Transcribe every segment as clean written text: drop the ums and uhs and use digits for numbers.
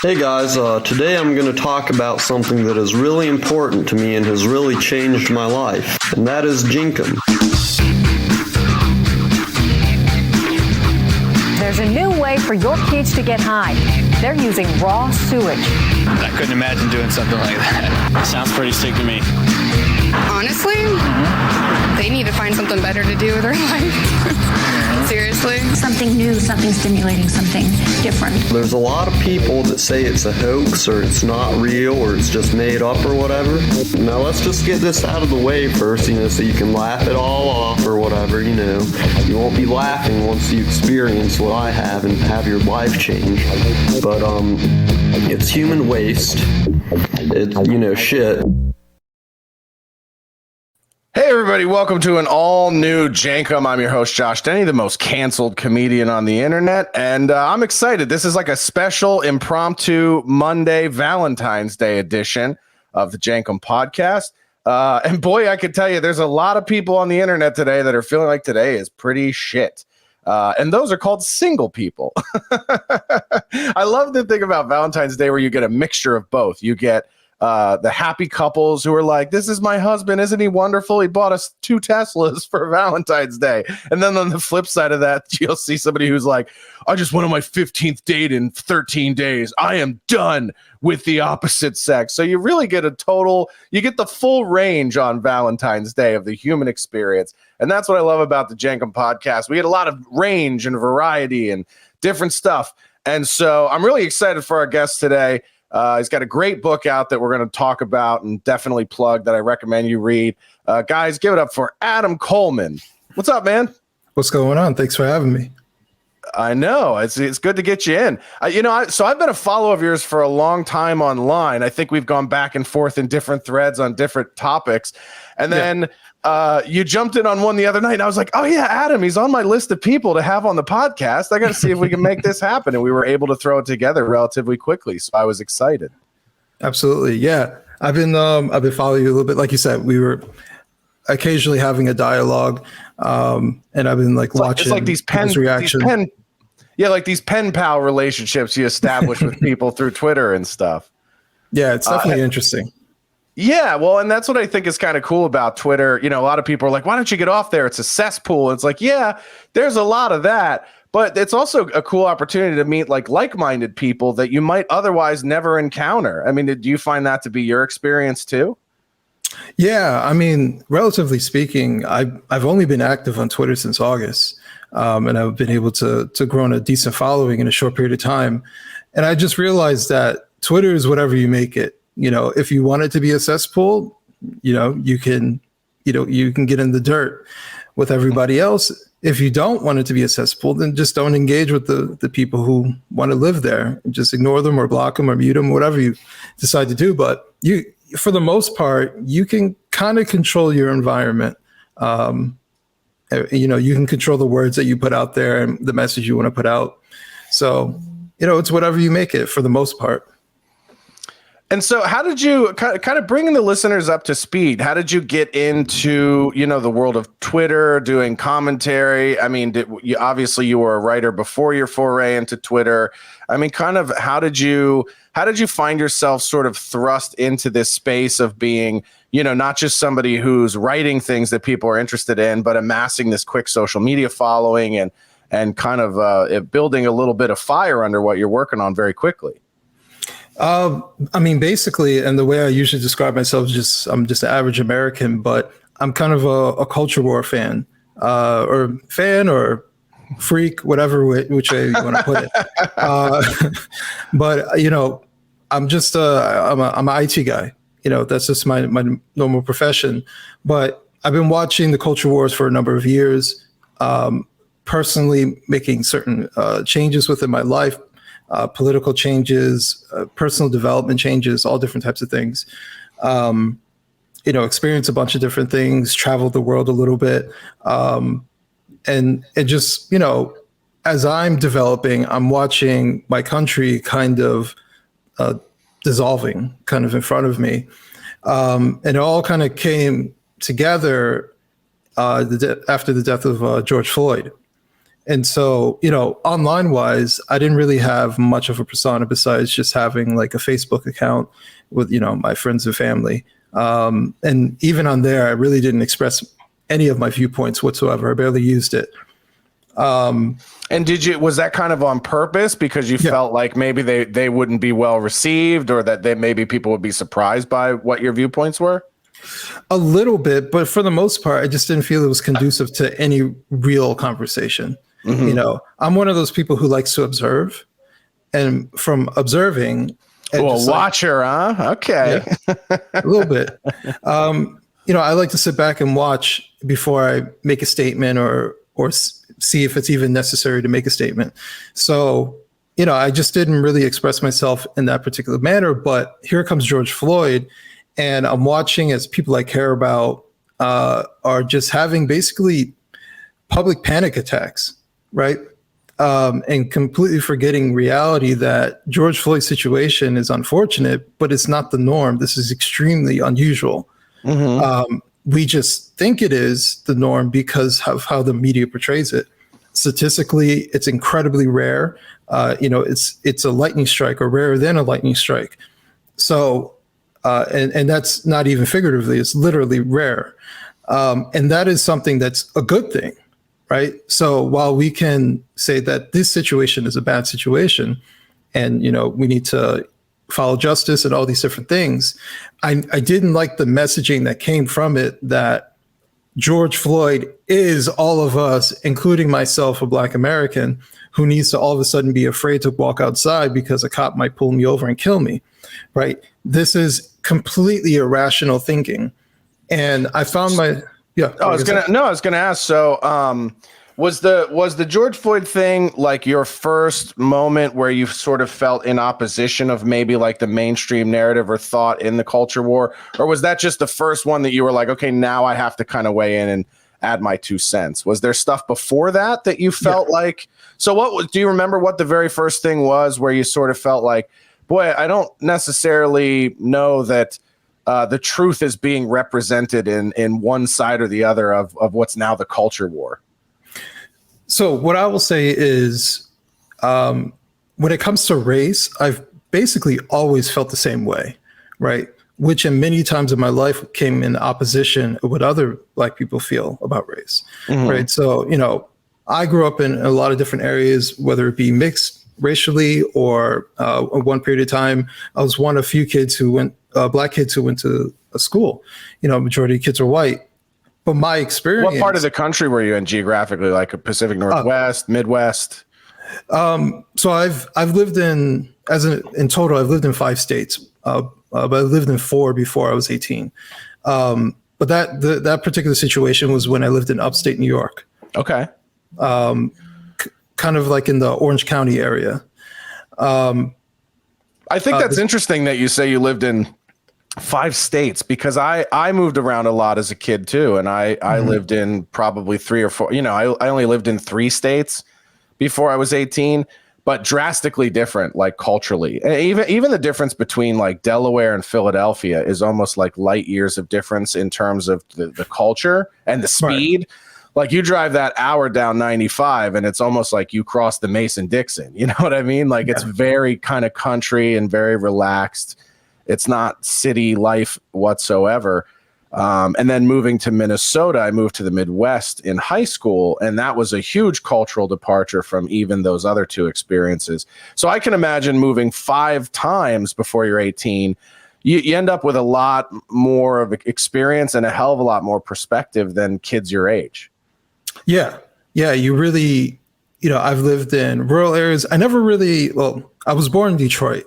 Hey guys, today I'm going to talk about something that is really important to me and has really changed my life, and that is Jenkum. There's a new way for your kids to get high. They're using raw sewage. I couldn't imagine doing something like that. Sounds pretty sick to me. Honestly, they need to find something better to do with their life. Seriously. Something new, something stimulating, something different. There's a lot of people that say it's a hoax or it's not real or it's just made up or whatever. Now let's just get this out of the way first, so you can laugh it all off or whatever, You won't be laughing once you experience what I have and have your life change. But, it's human waste. It's, shit. Hey everybody, welcome to an all-new Jenkum. I'm your host, Josh Denny, the most canceled comedian on the internet, and I'm excited. This is like a special impromptu Monday Valentine's Day edition of the Jenkum podcast. And boy, I could tell you, there's a lot of people on the internet today that are feeling like today is pretty shit. And those are called single people. I love the thing about Valentine's Day where you get a mixture of both. You get the happy couples who are like, this is my husband, isn't he wonderful? He bought us 2 Teslas for Valentine's Day. And then on the flip side of that, you'll see somebody who's like, I just went on my 15th date in 13 days. I am done with the opposite sex. So you really get you get the full range on Valentine's Day of the human experience. And that's what I love about the Jenkum podcast. We get a lot of range and variety and different stuff. And so I'm really excited for our guest today. He's got a great book out that we're going to talk about and definitely plug that I recommend you read. Guys, give it up for Adam Coleman. What's up, man? What's going on? Thanks for having me. I know. It's good to get you in. So I've been a follower of yours for a long time online. I think we've gone back and forth in different threads on different topics. And then you jumped in on one the other night, and I was like, oh, yeah, Adam, he's on my list of people to have on the podcast. I got to see if we can make this happen. And we were able to throw it together relatively quickly. So I was excited. Absolutely. Yeah. I've been following you a little bit. Like you said, we were occasionally having a dialogue. And I've been watching like these reaction. Like these pen pal relationships you establish with people through Twitter and stuff. Yeah, it's definitely interesting. Yeah, well, and that's what I think is kind of cool about Twitter. A lot of people are like, why don't you get off there? It's a cesspool. It's like, yeah, there's a lot of that. But it's also a cool opportunity to meet like-minded people that you might otherwise never encounter. I mean, do you find that to be your experience too? Yeah, I mean, relatively speaking, I've only been active on Twitter since August. And I've been able to grow a decent following in a short period of time. And I just realized that Twitter is whatever you make it. If you want it to be a cesspool, you can get in the dirt with everybody else. If you don't want it to be a cesspool, then just don't engage with the people who want to live there. Just ignore them or block them or mute them, whatever you decide to do. But for the most part, you can kind of control your environment. You can control the words that you put out there and the message you want to put out. So, it's whatever you make it for the most part. And so how did you kind of bring the listeners up to speed? How did you get into, the world of Twitter, doing commentary? I mean, obviously you were a writer before your foray into Twitter. I mean, kind of how did you find yourself sort of thrust into this space of being, not just somebody who's writing things that people are interested in, but amassing this quick social media following and kind of building a little bit of fire under what you're working on very quickly? I mean, basically, and the way I usually describe myself is I'm just an average American, but I'm kind of a culture war fan, or freak, whatever which way you want to put it. But I'm just I'm an IT guy. That's just my normal profession. But I've been watching the culture wars for a number of years, personally making certain changes within my life. Political changes, personal development changes, all different types of things. Experience a bunch of different things, traveled the world a little bit. And just, as I'm developing, I'm watching my country kind of dissolving kind of in front of me. And it all kind of came together after the death of George Floyd. And so, online wise, I didn't really have much of a persona besides just having like a Facebook account with, my friends and family. And even on there, I really didn't express any of my viewpoints whatsoever. I barely used it. And was that kind of on purpose because you felt like maybe they wouldn't be well received, or that maybe people would be surprised by what your viewpoints were? A little bit, but for the most part, I just didn't feel it was conducive to any real conversation. Mm-hmm. I'm one of those people who likes to observe, and from observing, watcher, huh? Okay, a little bit. I like to sit back and watch before I make a statement or see if it's even necessary to make a statement. So, I just didn't really express myself in that particular manner. But here comes George Floyd, and I'm watching as people I care about are just having basically public panic attacks, right? And completely forgetting reality that George Floyd's situation is unfortunate, but it's not the norm. This is extremely unusual. Mm-hmm. We just think it is the norm because of how the media portrays it. Statistically, it's incredibly rare. It's a lightning strike, or rarer than a lightning strike. So, and that's not even figuratively, it's literally rare. And that is something that's a good thing, right? So while we can say that this situation is a bad situation and, we need to follow justice and all these different things, I didn't like the messaging that came from it, that George Floyd is all of us, including myself, a Black American, who needs to all of a sudden be afraid to walk outside because a cop might pull me over and kill me, right? This is completely irrational thinking. And I found I was gonna ask. So, was the George Floyd thing like your first moment where you sort of felt in opposition of maybe like the mainstream narrative or thought in the culture war, or was that just the first one that you were like, okay, now I have to kind of weigh in and add my 2 cents? Was there stuff before that you felt like? So, do you remember what the very first thing was where you sort of felt like, boy, I don't necessarily know that the truth is being represented in one side or the other of what's now the culture war? So what I will say is, when it comes to race, I've basically always felt the same way, right? Which in many times in my life came in opposition of what other Black people feel about race, right? So, I grew up in a lot of different areas, whether it be mixed racially or at one period of time, I was one of few kids Black kids who went to a school. Majority of kids are white. But my experience. What part of the country were you in geograpically? Like a Pacific Northwest, Midwest? So I've lived in total, I've lived in 5 states, but I lived in 4 before I was 18. But that particular situation was when I lived in upstate New York. Okay. Kind of like in the Orange County area. I think that's interesting that you say you lived in 5 states, because I moved around a lot as a kid too. And I lived in probably 3 or 4, I only lived in 3 states before I was 18, but drastically different, like culturally. And even the difference between like Delaware and Philadelphia is almost like light years of difference in terms of the culture and the speed. Right. Like you drive that hour down 95 and it's almost like you cross the Mason-Dixon. You know what I mean? Like it's very kind of country and very relaxed. It's not city life whatsoever. And then moving to Minnesota, I moved to the Midwest in high school, and that was a huge cultural departure from even those other 2 experiences. So I can imagine moving 5 times before you're 18. You end up with a lot more of experience and a hell of a lot more perspective than kids your age. Yeah. You really, I've lived in rural areas. I was born in Detroit.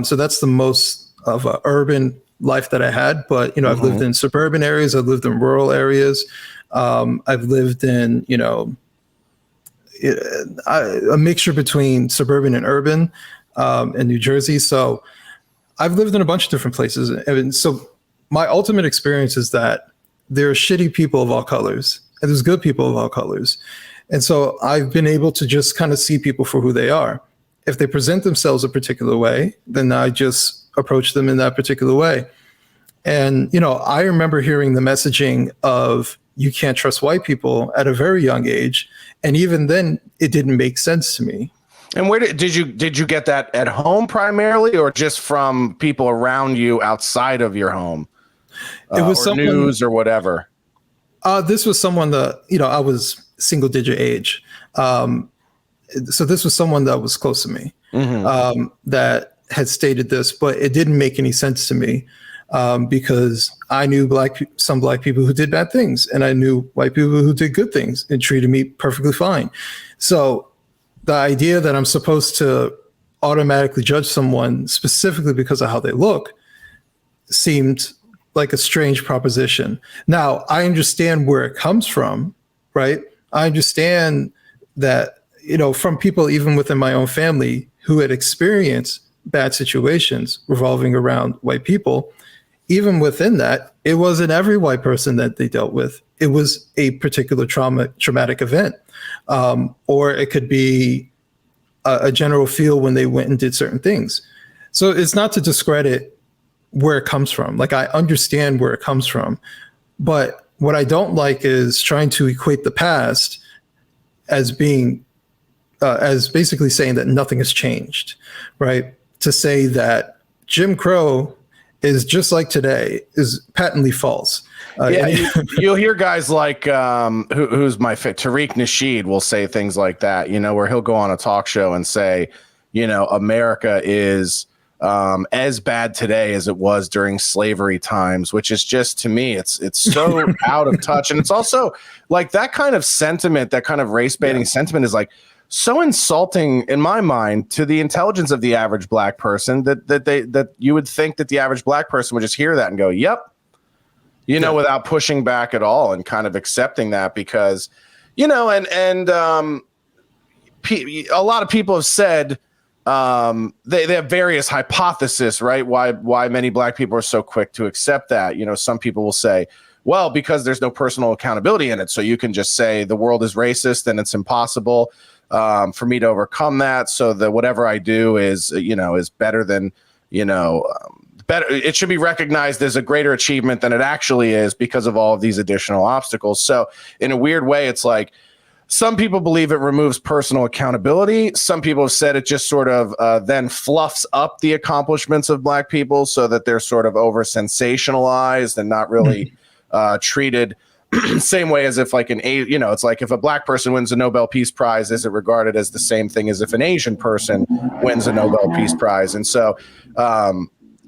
So that's the most of an urban life that I had, but I've lived in suburban areas, I've lived in rural areas, I've lived in a mixture between suburban and urban in New Jersey. So I've lived in a bunch of different places, and so my ultimate experience is that there are shitty people of all colors and there's good people of all colors, and so I've been able to just kind of see people for who they are. If they present themselves a particular way, then I just approach them in that particular way. And, I remember hearing the messaging of you can't trust white people at a very young age. And even then, it didn't make sense to me. And where did you get that at home primarily, or just from people around you outside of your home? It was or news or whatever. This was someone that, I was single digit age. So this was someone that was close to me, that had stated this, but it didn't make any sense to me, because I knew some black people who did bad things, and I knew white people who did good things and treated me perfectly fine. So the idea that I'm supposed to automatically judge someone specifically because of how they look seemed like a strange proposition. Now, I understand where it comes from, right? I understand that, from people even within my own family who had experienced bad situations revolving around white people. Even within that, it wasn't every white person that they dealt with. It was a particular traumatic event. Or it could be a general feel when they went and did certain things. So it's not to discredit where it comes from. Like, I understand where it comes from. But what I don't like is trying to equate the past as being, as basically saying that nothing has changed, right? To say that Jim Crow is just like today is patently false. You'll hear guys like who's my Tariq Nasheed will say things like that, where he'll go on a talk show and say, America is as bad today as it was during slavery times, which is just, to me, it's so out of touch. And it's also like that kind of sentiment, that kind of race baiting sentiment is like so insulting in my mind to the intelligence of the average black person that you would think that the average black person would just hear that and go, yep, without pushing back at all and kind of accepting that, because, a lot of people have said they have various hypotheses, right? Why many black people are so quick to accept that. Some people will say, well, because there's no personal accountability in it. So you can just say the world is racist and it's impossible for me to overcome that. So that whatever I do is better than, better. It should be recognized as a greater achievement than it actually is because of all of these additional obstacles. So in a weird way, it's like some people believe it removes personal accountability. Some people have said it just sort of then fluffs up the accomplishments of black people so that they're sort of over sensationalized and not really treated same way as if like it's like if a black person wins a Nobel Peace Prize, is it regarded as the same thing as if an Asian person wins a Nobel Peace Prize? And so,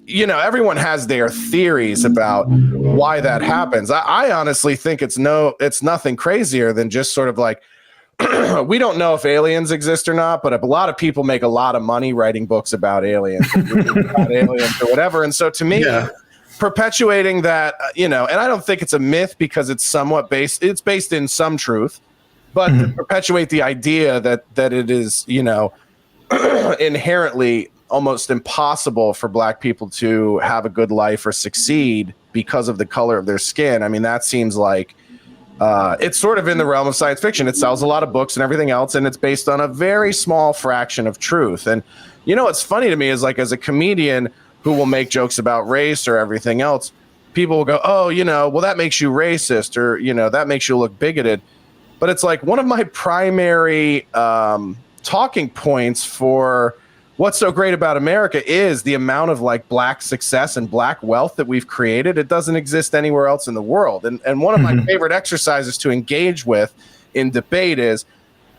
everyone has their theories about why that happens. I honestly think it's nothing crazier than just sort of like, we don't know if aliens exist or not, but a lot of people make a lot of money writing books about aliens, or whatever. And so to me, perpetuating that, and I don't think it's a myth because it's somewhat it's based in some truth, but to perpetuate the idea that it is, inherently almost impossible for black people to have a good life or succeed because of the color of their skin. I mean, that seems like it's sort of in the realm of science fiction. It sells a lot of books and everything else, and it's based on a very small fraction of truth. And what's funny to me is, like, as a comedian who will make jokes about race or everything else, people will go, oh, well, that makes you racist, or, that makes you look bigoted. But it's like one of my primary talking points for what's so great about America is the amount of like black success and black wealth that we've created. It doesn't exist anywhere else in the world. And one of my favorite exercises to engage with in debate is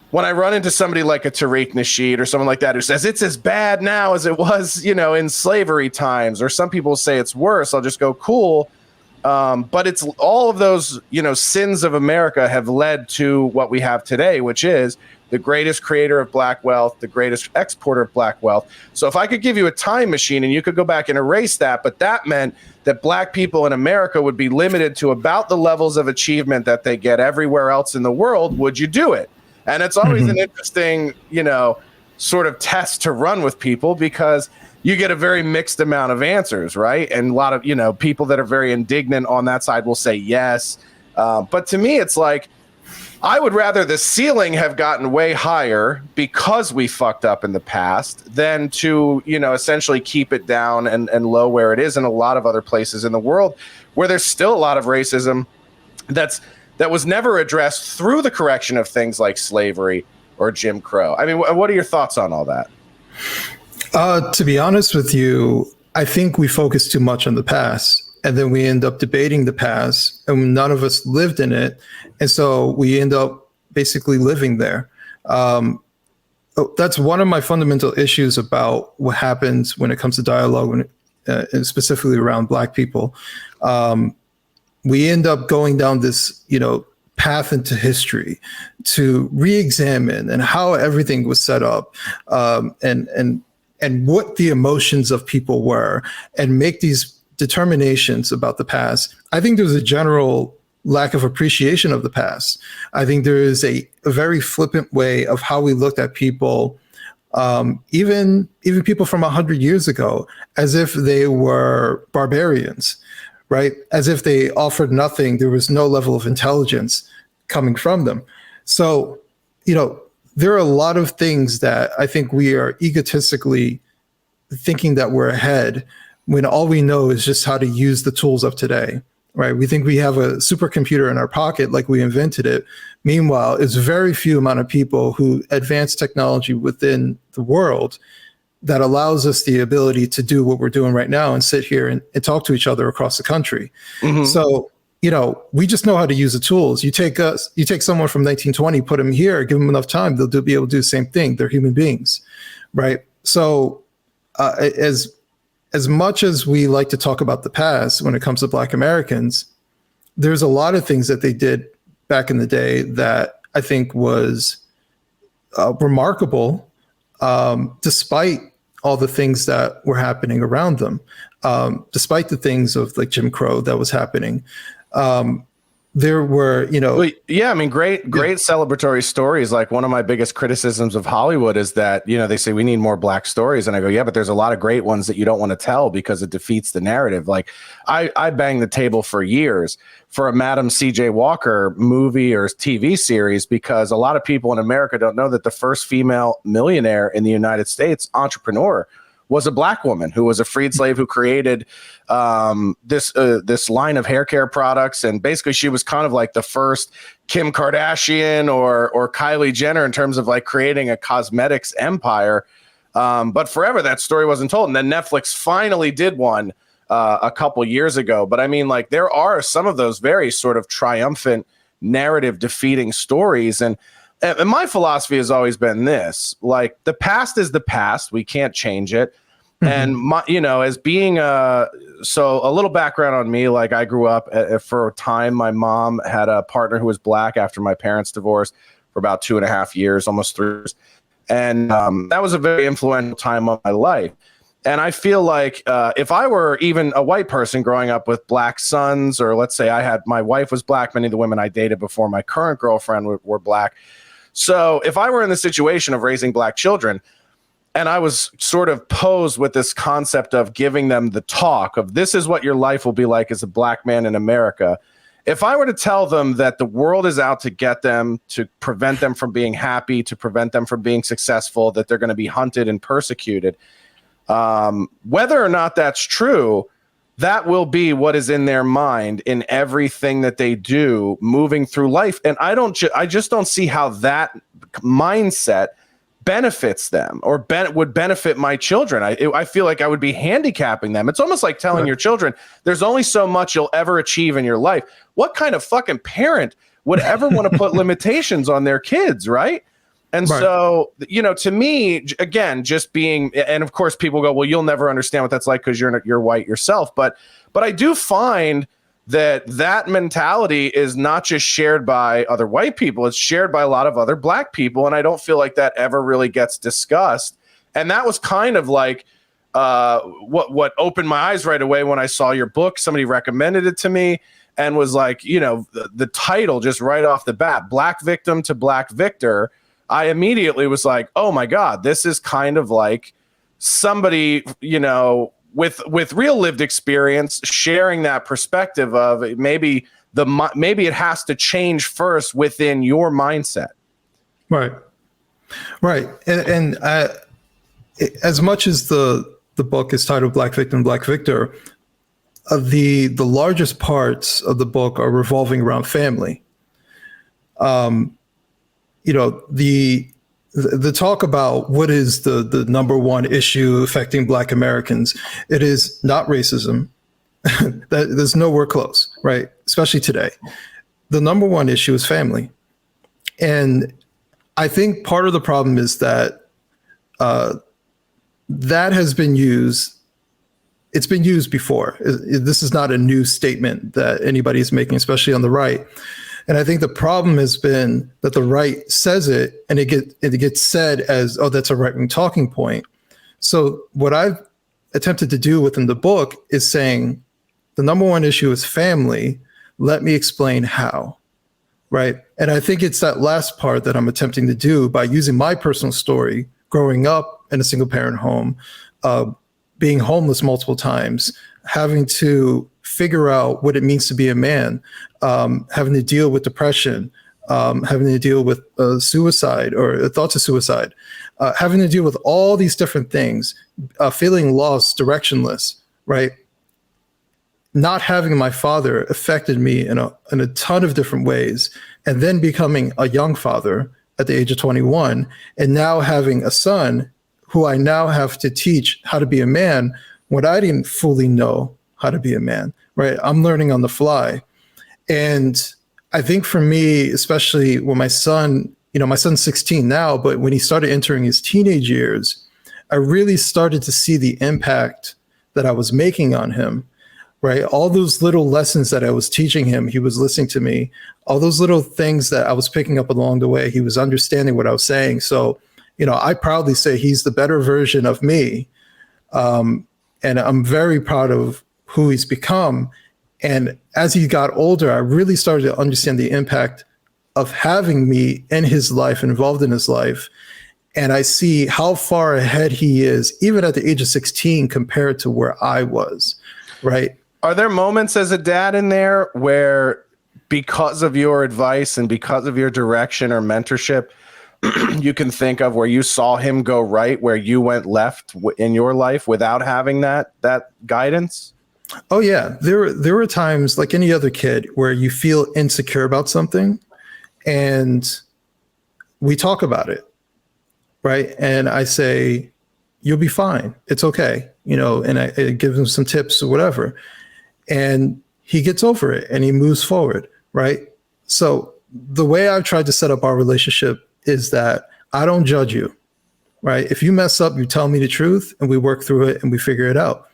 when I run into somebody like a Tariq Nasheed or someone like that who says it's as bad now as it was, in slavery times, or some people say it's worse, I'll just go, cool. But it's all of those, sins of America have led to what we have today, which is the greatest creator of black wealth, the greatest exporter of black wealth. So if I could give you a time machine and you could go back and erase that, but that meant that black people in America would be limited to about the levels of achievement that they get everywhere else in the world, would you do it? And it's always an interesting, sort of test to run with people, because you get a very mixed amount of answers, right? And a lot of, people that are very indignant on that side will say yes. But to me, it's like, I would rather the ceiling have gotten way higher because we fucked up in the past than to, essentially keep it down and low where it is in a lot of other places in the world where there's still a lot of racism that's that was never addressed through the correction of things like slavery or Jim Crow. I mean, what are your thoughts on all that? To be honest with you, I think we focus too much on the past, and then we end up debating the past, and none of us lived in it. And so we end up basically living there. That's one of my fundamental issues about what happens when it comes to dialogue, specifically around Black people. We end up going down this, path into history to re-examine and how everything was set up, and what the emotions of people were, and make these determinations about the past. I think there's a general lack of appreciation of the past. I think there is a very flippant way of how we looked at people, even people from 100 years ago, as if they were barbarians, right? As if they offered nothing. There was no level of intelligence coming from them. So, there are a lot of things that I think we are egotistically thinking that we're ahead, when all we know is just how to use the tools of today, right? We think we have a supercomputer in our pocket, like we invented it. Meanwhile, it's very few amount of people who advance technology within the world that allows us the ability to do what we're doing right now and sit here and talk to each other across the country. Mm-hmm. So, we just know how to use the tools. You take someone from 1920, put them here, give them enough time, they'll be able to do the same thing. They're human beings, right? So as much as we like to talk about the past when it comes to Black Americans, there's a lot of things that they did back in the day that I think was remarkable, despite all the things that were happening around them, despite the things of like Jim Crow that was happening. There were, yeah, I mean, great celebratory stories. Like, one of my biggest criticisms of Hollywood is that, they say we need more Black stories. And I go, yeah, but there's a lot of great ones that you don't want to tell because it defeats the narrative. Like, I banged the table for years for a Madam C.J. Walker movie or TV series, because a lot of people in America don't know that the first female millionaire in the United States, entrepreneur, was a Black woman who was a freed slave who created this line of hair care products. And basically she was kind of like the first Kim Kardashian or Kylie Jenner in terms of like creating a cosmetics empire. But forever that story wasn't told. And then Netflix finally did one a couple years ago. But I mean, like, there are some of those very sort of triumphant narrative defeating stories. And my philosophy has always been this: like, the past is the past. We can't change it. Mm-hmm. And as being so a little background on me, like, I grew up for a time. My mom had a partner who was Black after my parents divorced for about 2.5 years, almost 3 years. And that was a very influential time of my life. And I feel like if I were even a white person growing up with Black sons, or let's say my wife was Black, many of the women I dated before my current girlfriend were Black. So if I were in the situation of raising Black children, and I was sort of posed with this concept of giving them the talk of, this is what your life will be like as a Black man in America. If I were to tell them that the world is out to get them, to prevent them from being happy, to prevent them from being successful, that they're going to be hunted and persecuted, whether or not that's true, that will be what is in their mind in everything that they do moving through life. And I just don't see how that mindset benefits them or would benefit my children. I feel like I would be handicapping them. It's almost like telling your children, there's only so much you'll ever achieve in your life. What kind of fucking parent would ever want to put limitations on their kids, right? And so, to me, again, just being, and of course people go, well, you'll never understand what that's like because you're white yourself. But I do find that mentality is not just shared by other white people. It's shared by a lot of other Black people. And I don't feel like that ever really gets discussed. And that was kind of like what opened my eyes right away when I saw your book. Somebody recommended it to me and was like, the title just right off the bat, Black Victim to Black Victor. I immediately was like, oh my God, this is kind of like somebody, with real lived experience, sharing that perspective of maybe it has to change first within your mindset. Right. And as much as the book is titled Black Victim, Black Victor, the largest parts of the book are revolving around family. You know, the talk about what is the number one issue affecting Black Americans, it is not racism. That there's nowhere close, right? Especially today. The number one issue is family. And I think part of the problem is that that has been used. It's been used before. This is not a new statement that anybody's making, especially on the right. And I think the problem has been that the right says it and it gets said as, oh, that's a right-wing talking point. So what I've attempted to do within the book is saying the number one issue is family. Let me explain how, right? And I think it's that last part that I'm attempting to do by using my personal story, growing up in a single parent home, being homeless multiple times, having to figure out what it means to be a man, having to deal with depression, having to deal with suicide or thoughts of suicide, having to deal with all these different things, feeling lost, directionless, right? Not having my father affected me in a ton of different ways, and then becoming a young father at the age of 21, and now having a son who I now have to teach how to be a man when I didn't fully know how to be a man, right? I'm learning on the fly. And I think for me, especially when my son, you know, my son's 16 now, but when he started entering his teenage years, I really started to see the impact that I was making on him, right? All those little lessons that I was teaching him, he was listening to me. All those little things that I was picking up along the way, he was understanding what I was saying. So, you know, I proudly say he's the better version of me. And I'm very proud of who he's become. And as he got older, I really started to understand the impact of having me in his life, involved in his life. And I see how far ahead he is, even at the age of 16, compared to where I was, right? Are there moments as a dad in there where, because of your advice and because of your direction or mentorship, you can think of where you saw him go right, where you went left in your life without having that guidance? Oh yeah, there were times like any other kid where you feel insecure about something, and we talk about it, right? And I say, "You'll be fine. It's okay," you know, and I give him some tips or whatever, and he gets over it and he moves forward, right? So the way I've tried to set up our relationship is that I don't judge you, right? If you mess up, you tell me the truth and we work through it and we figure it out,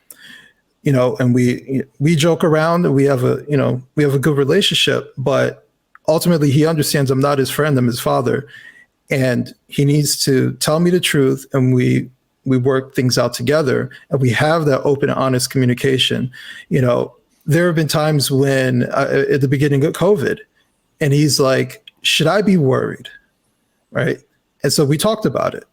you know, and we joke around and we have a good relationship, but ultimately he understands I'm not his friend, I'm his father. And he needs to tell me the truth, and we work things out together, and we have that open, honest communication. You know, there have been times when at the beginning of COVID, and he's like, should I be worried? Right. And so we talked about it,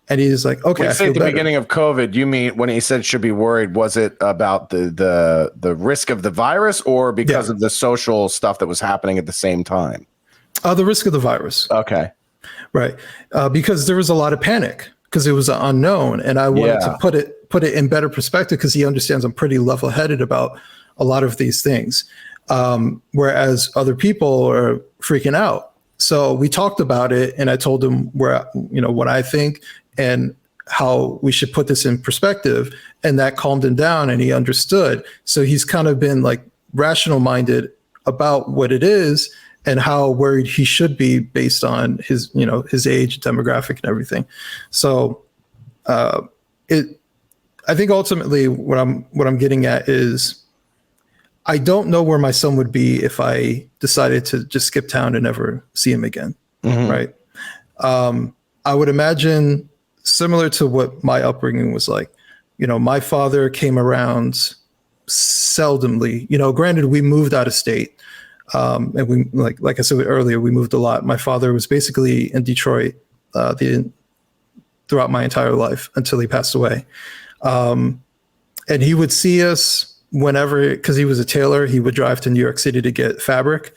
and he's like, okay. When you say at the beginning of COVID, you mean when he said should be worried, was it about the risk of the virus or because of the social stuff that was happening at the same time? The risk of the virus. Okay. Right. Because there was a lot of panic because it was an unknown, and I wanted to put it in better perspective because he understands I'm pretty level-headed about a lot of these things, whereas other people are freaking out. So we talked about it, and I told him what I think and how we should put this in perspective, and that calmed him down, and he understood. So he's kind of been like rational minded about what it is and how worried he should be based on his age, demographic, and everything. So I think ultimately what I'm getting at is, I don't know where my son would be if I decided to just skip town and never see him again, right? I would imagine similar to what my upbringing was like. You know, my father came around seldomly. You know, granted, we moved out of state, and we like I said earlier, we moved a lot. My father was basically in Detroit throughout my entire life until he passed away, and he would see us whenever, because he was a tailor, he would drive to New York City to get fabric.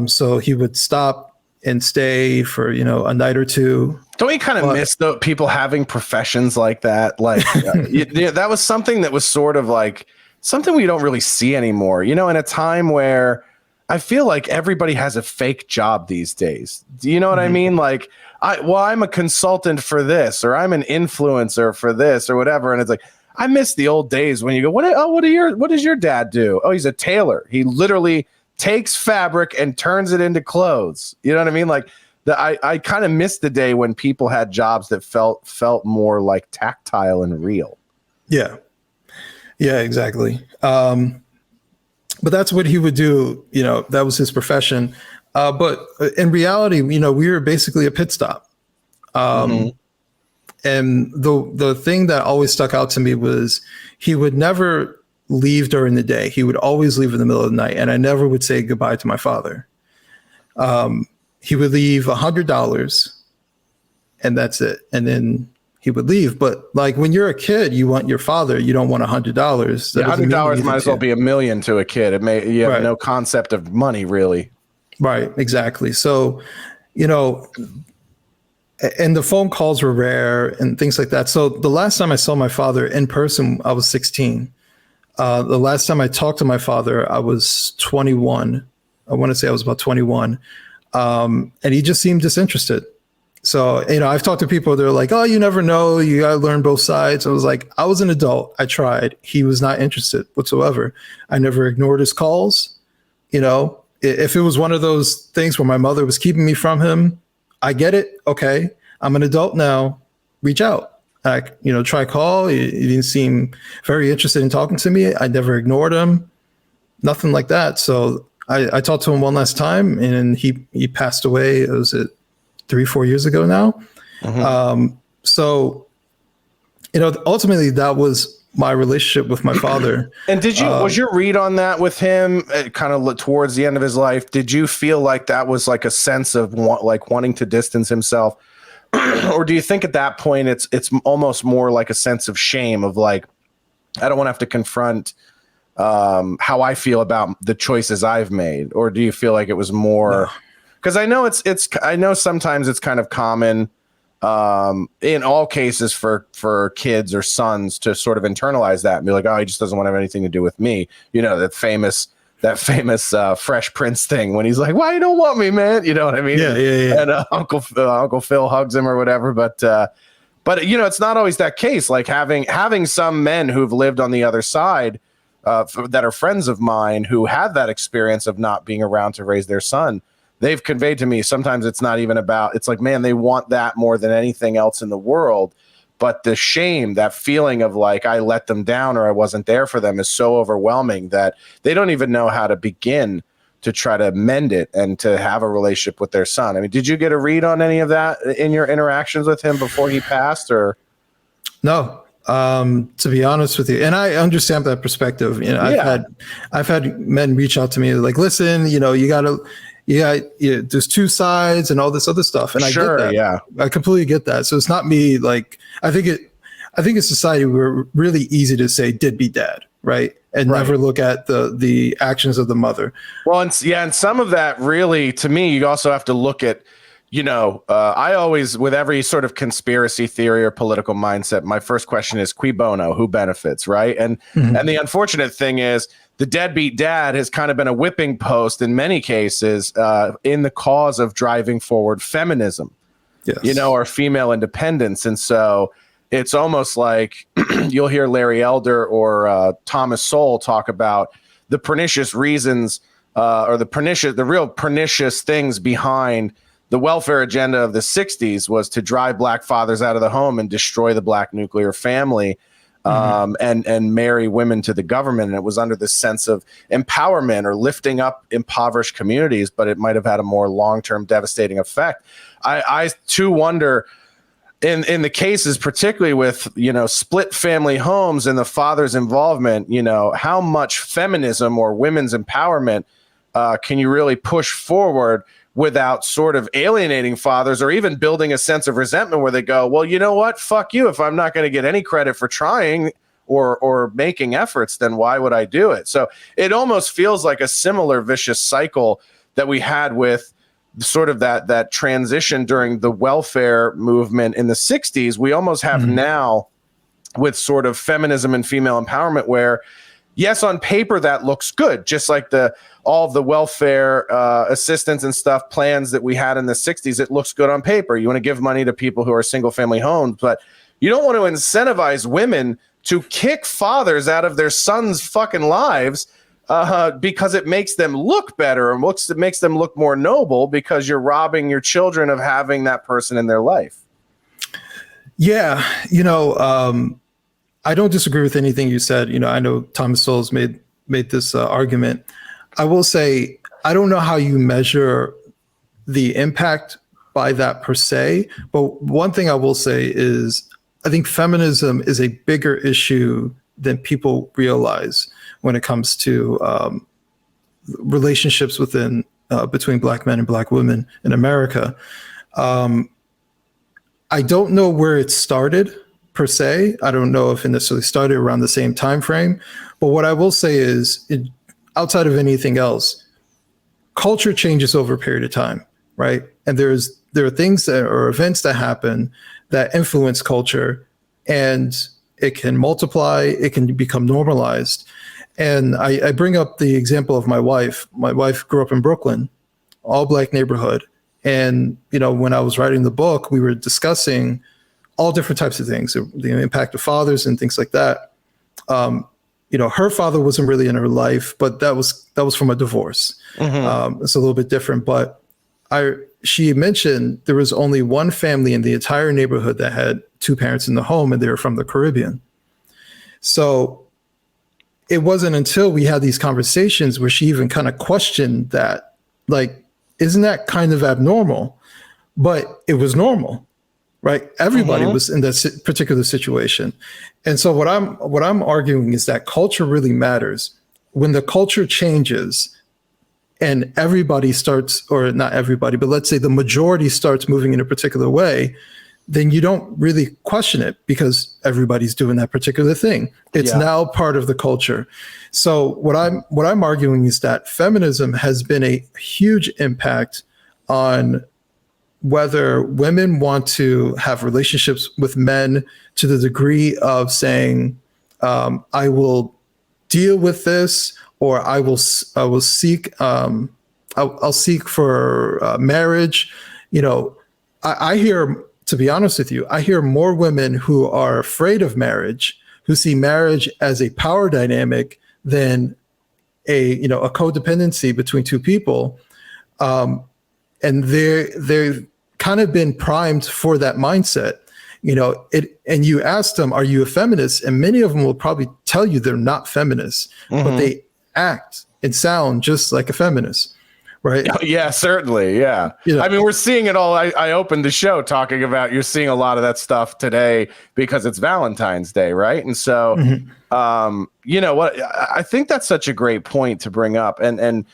So he would stop and stay for, a night or two. Don't you kind of miss the people having professions like that? Like that was something that was sort of like something we don't really see anymore, in a time where I feel like everybody has a fake job these days. Do you know what I mean? Like, I'm a consultant for this, or I'm an influencer for this, or whatever. And it's like, I miss the old days when you go, what does your dad do? Oh, he's a tailor. He literally takes fabric and turns it into clothes. You know what I mean? Like, I kind of miss the day when people had jobs that felt more like tactile and real. Yeah, exactly. But that's what he would do. You know, that was his profession. But in reality, you know, we were basically a pit stop. And the thing that always stuck out to me was he would never leave during the day. He would always leave in the middle of the night. And I never would say goodbye to my father. He would leave $100 and that's it. And then he would leave. But like when you're a kid, you want your father, you don't want $100. $100 might as well be $1 million to a kid. You have no concept of money, really. Right, exactly. So, you know, and the phone calls were rare and things like that. So the last time I saw my father in person, I was 16. The last time I talked to my father, I was 21. I want to say I was about 21. And he just seemed disinterested. So, you know, I've talked to people, they're like, oh, you never know. You got to learn both sides. I was like, I was an adult. I tried. He was not interested whatsoever. I never ignored his calls. You know, if it was one of those things where my mother was keeping me from him, I get it. Okay. I'm an adult now. Reach out. Try call. He didn't seem very interested in talking to me. I never ignored him. Nothing like that. So I talked to him one last time and he passed away. It was 3-4 years ago now. So, you know, ultimately that was my relationship with my father. And was your read on that with him kind of towards the end of his life? Did you feel like that was like a sense of wanting to distance himself? Or do you think at that point it's almost more like a sense of shame of like, I don't want to have to confront how I feel about the choices I've made? Or do you feel like it was more, because I know I know sometimes it's kind of common in all cases for kids or sons to sort of internalize that and be like, oh, he just doesn't want to have anything to do with me. You know, that famous Fresh Prince thing when he's like, why you don't want me, man? You know what I mean? Yeah. And Uncle Phil hugs him or whatever. But you know, it's not always that case. Like having some men who've lived on the other side that are friends of mine who have that experience of not being around to raise their son. They've conveyed to me sometimes it's not even about, it's like, man, they want that more than anything else in the world. But the shame, that feeling of like, I let them down or I wasn't there for them is so overwhelming that they don't even know how to begin to try to mend it and to have a relationship with their son. I mean, did you get a read on any of that in your interactions with him before he passed or? No, to be honest with you. And I understand that perspective. You know, I've had men reach out to me like, listen, you know, there's two sides and all this other stuff. And I get that. Yeah. I completely get that. So it's not me. Like, I think in society, we're really easy to say deadbeat dad, right? And never look at the actions of the mother. Well, and some of that really, to me, you also have to look at, you know, I always, with every sort of conspiracy theory or political mindset, my first question is cui bono, who benefits, right? And the unfortunate thing is, the deadbeat dad has kind of been a whipping post in many cases in the cause of driving forward feminism, you know, or female independence. And so it's almost like you'll hear Larry Elder or Thomas Sowell talk about the pernicious reasons or the real pernicious things behind the welfare agenda of the 60s was to drive black fathers out of the home and destroy the black nuclear family. And marry women to the government. And it was under this sense of empowerment or lifting up impoverished communities, but it might have had a more long-term devastating effect. I too wonder in the cases, particularly with, you know, split family homes and the father's involvement, you know, how much feminism or women's empowerment can you really push forward without sort of alienating fathers or even building a sense of resentment where they go, well, you know what? Fuck you. If I'm not going to get any credit for trying or making efforts, then why would I do it? So it almost feels like a similar vicious cycle that we had with sort of that transition during the welfare movement in the 60s. We almost have now with sort of feminism and female empowerment where yes, on paper that looks good, just like all of the welfare assistance and stuff plans that we had in the 60s. It looks good on paper. You want to give money to people who are single family homes, but you don't want to incentivize women to kick fathers out of their sons' fucking lives because it makes them look better and it makes them look more noble, because you're robbing your children of having that person in their life. Yeah, I don't disagree with anything you said. I know Thomas Sowell's made this argument. I will say, I don't know how you measure the impact by that per se, but one thing I will say is I think feminism is a bigger issue than people realize when it comes to relationships between Black men and Black women in America. I don't know where it started per se. I don't know if it necessarily started around the same time frame, but what I will say is, outside of anything else, culture changes over a period of time, right? And there are things or events that happen that influence culture, and it can multiply, it can become normalized. And I bring up the example of my wife. My wife grew up in Brooklyn, all Black neighborhood. And, when I was writing the book, we were discussing all different types of things, the impact of fathers and things like that. Her father wasn't really in her life, but that was from a divorce. Mm-hmm. It's a little bit different, but she mentioned there was only one family in the entire neighborhood that had two parents in the home, and they were from the Caribbean. So it wasn't until we had these conversations where she even kind of questioned that, like, isn't that kind of abnormal? But it was normal, right? Everybody was in that particular situation. And so what I'm arguing is that culture really matters. When the culture changes and everybody starts, or not everybody, but let's say the majority starts moving in a particular way, then you don't really question it because everybody's doing that particular thing. It's now part of the culture. So what I'm arguing is that feminism has been a huge impact on whether women want to have relationships with men to the degree of saying, I will deal with this, or I'll seek for marriage. I hear, to be honest with you, I hear more women who are afraid of marriage, who see marriage as a power dynamic than a codependency between two people. And they've kind of been primed for that mindset. And you ask them, are you a feminist? And many of them will probably tell you they're not feminists, but they act and sound just like a feminist. Right. Yeah, certainly. Yeah. I mean, we're seeing it all. I opened the show talking about, you're seeing a lot of that stuff today because it's Valentine's Day. Right. And so, what, I think that's such a great point to bring up. And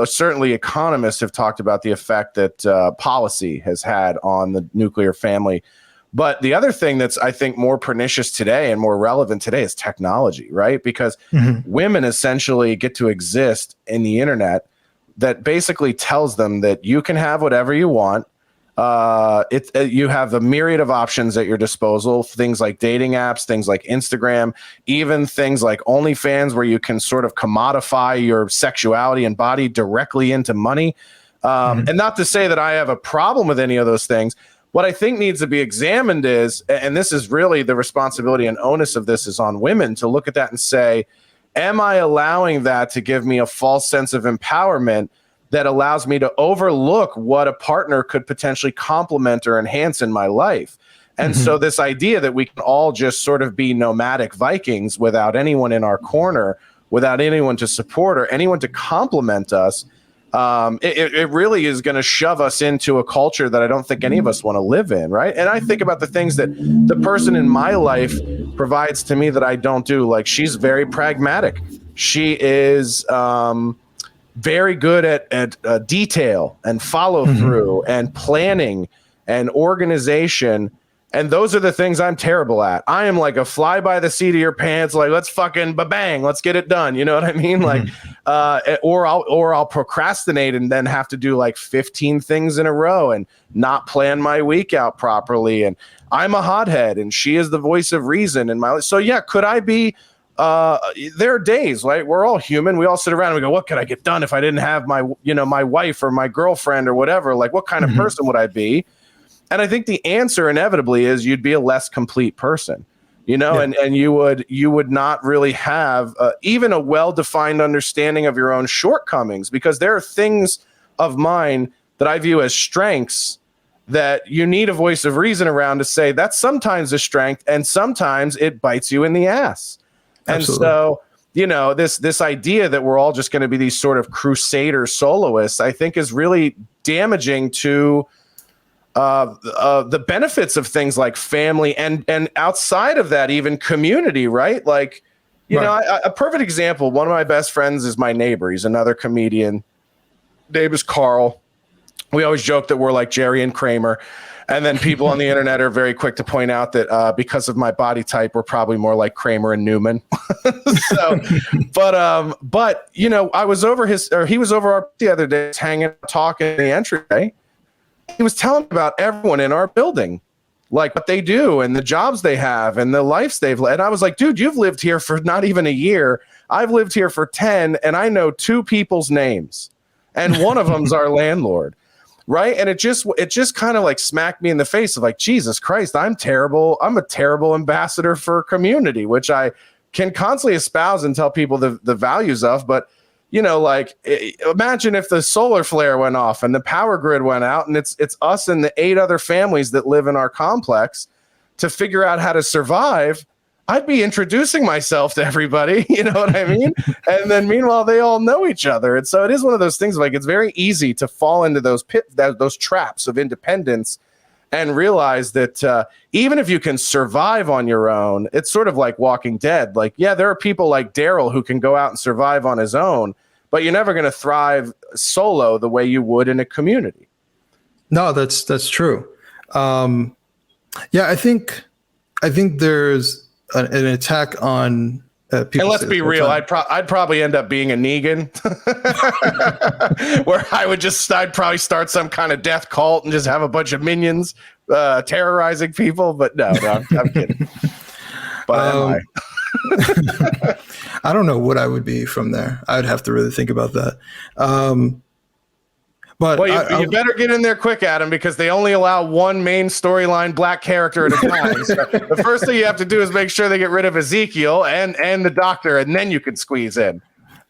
certainly economists have talked about the effect that policy has had on the nuclear family. But the other thing that's, I think, more pernicious today and more relevant today is technology. Right. Because women essentially get to exist in the internet that basically tells them that you can have whatever you want. You have a myriad of options at your disposal, things like dating apps, things like Instagram, even things like OnlyFans, where you can sort of commodify your sexuality and body directly into money. And not to say that I have a problem with any of those things. What I think needs to be examined is, and this is really the responsibility and onus of this is on women, to look at that and say, am I allowing that to give me a false sense of empowerment that allows me to overlook what a partner could potentially complement or enhance in my life? And so this idea that we can all just sort of be nomadic Vikings without anyone in our corner, without anyone to support or anyone to complement us, it really is going to shove us into a culture that I don't think any of us want to live in, right? And I think about the things that the person in my life provides to me that I don't do. Like, she's very pragmatic. She is very good at detail and follow through and planning and organization. And those are the things I'm terrible at. I am like a fly by the seat of your pants, like, let's fucking bang, let's get it done. You know what I mean? Like, or I'll procrastinate and then have to do like 15 things in a row and not plan my week out properly. And I'm a hothead and she is the voice of reason in my life. So yeah, could I be there are days, right? We're all human. We all sit around and we go, what could I get done if I didn't have my, my wife or my girlfriend or whatever? Like, what kind of person would I be? And I think the answer inevitably is you'd be a less complete person, and you would not really have even a well-defined understanding of your own shortcomings, because there are things of mine that I view as strengths that you need a voice of reason around to say that's sometimes a strength and sometimes it bites you in the ass. Absolutely. And so, this idea that we're all just going to be these sort of crusader soloists, I think is really damaging to the benefits of things like family and outside of that, even community, right? Like, a perfect example. One of my best friends is my neighbor. He's another comedian. Name is Carl. We always joke that we're like Jerry and Kramer. And then people on the internet are very quick to point out that because of my body type, we're probably more like Kramer and Newman. But I was over he was over the other day, hanging out, talking in the entryway. He was telling about everyone in our building, like what they do and the jobs they have and the lives they've led. And I was like, dude, you've lived here for not even a year. I've lived here for 10, and I know 2 people's names, and one of them's our landlord. Right. And it just kind of like smacked me in the face of like, Jesus Christ, I'm terrible. I'm a terrible ambassador for community, which I can constantly espouse and tell people the values of. But, imagine if the solar flare went off and the power grid went out, and it's us and the 8 other families that live in our complex to figure out how to survive. I'd be introducing myself to everybody, you know what I mean? And then meanwhile, they all know each other. And so it is one of those things, like, it's very easy to fall into those traps of independence and realize that even if you can survive on your own, it's sort of like Walking Dead. Like, yeah, there are people like Daryl who can go out and survive on his own, but you're never going to thrive solo the way you would in a community. No, that's true. I think there's an attack on people. And let's be real, I'd probably end up being a Negan, where I'd probably start some kind of death cult and just have a bunch of minions terrorizing people. But no, I'm kidding. But am I? I don't know what I would be from there. I'd have to really think about that. But you better get in there quick, Adam, because they only allow one main storyline black character at a time. So the first thing you have to do is make sure they get rid of Ezekiel and the doctor, and then you can squeeze in.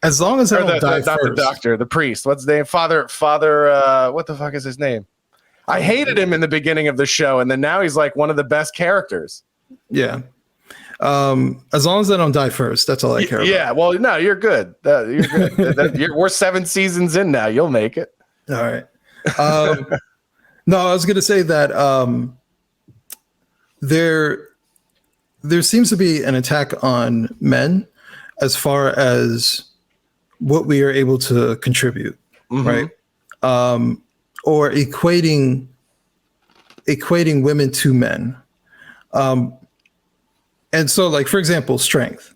As long as I don't die not first. The doctor, the priest. What's his name? Father. What the fuck is his name? I hated him in the beginning of the show, and then now he's like one of the best characters. Yeah. As long as I don't die first, that's all I care about. Yeah. Well, no, you're good. You're good. We're 7 seasons in now. You'll make it. All right. No, I was going to say that there seems to be an attack on men as far as what we are able to contribute, right? Or equating women to men. And so, like, for example, strength.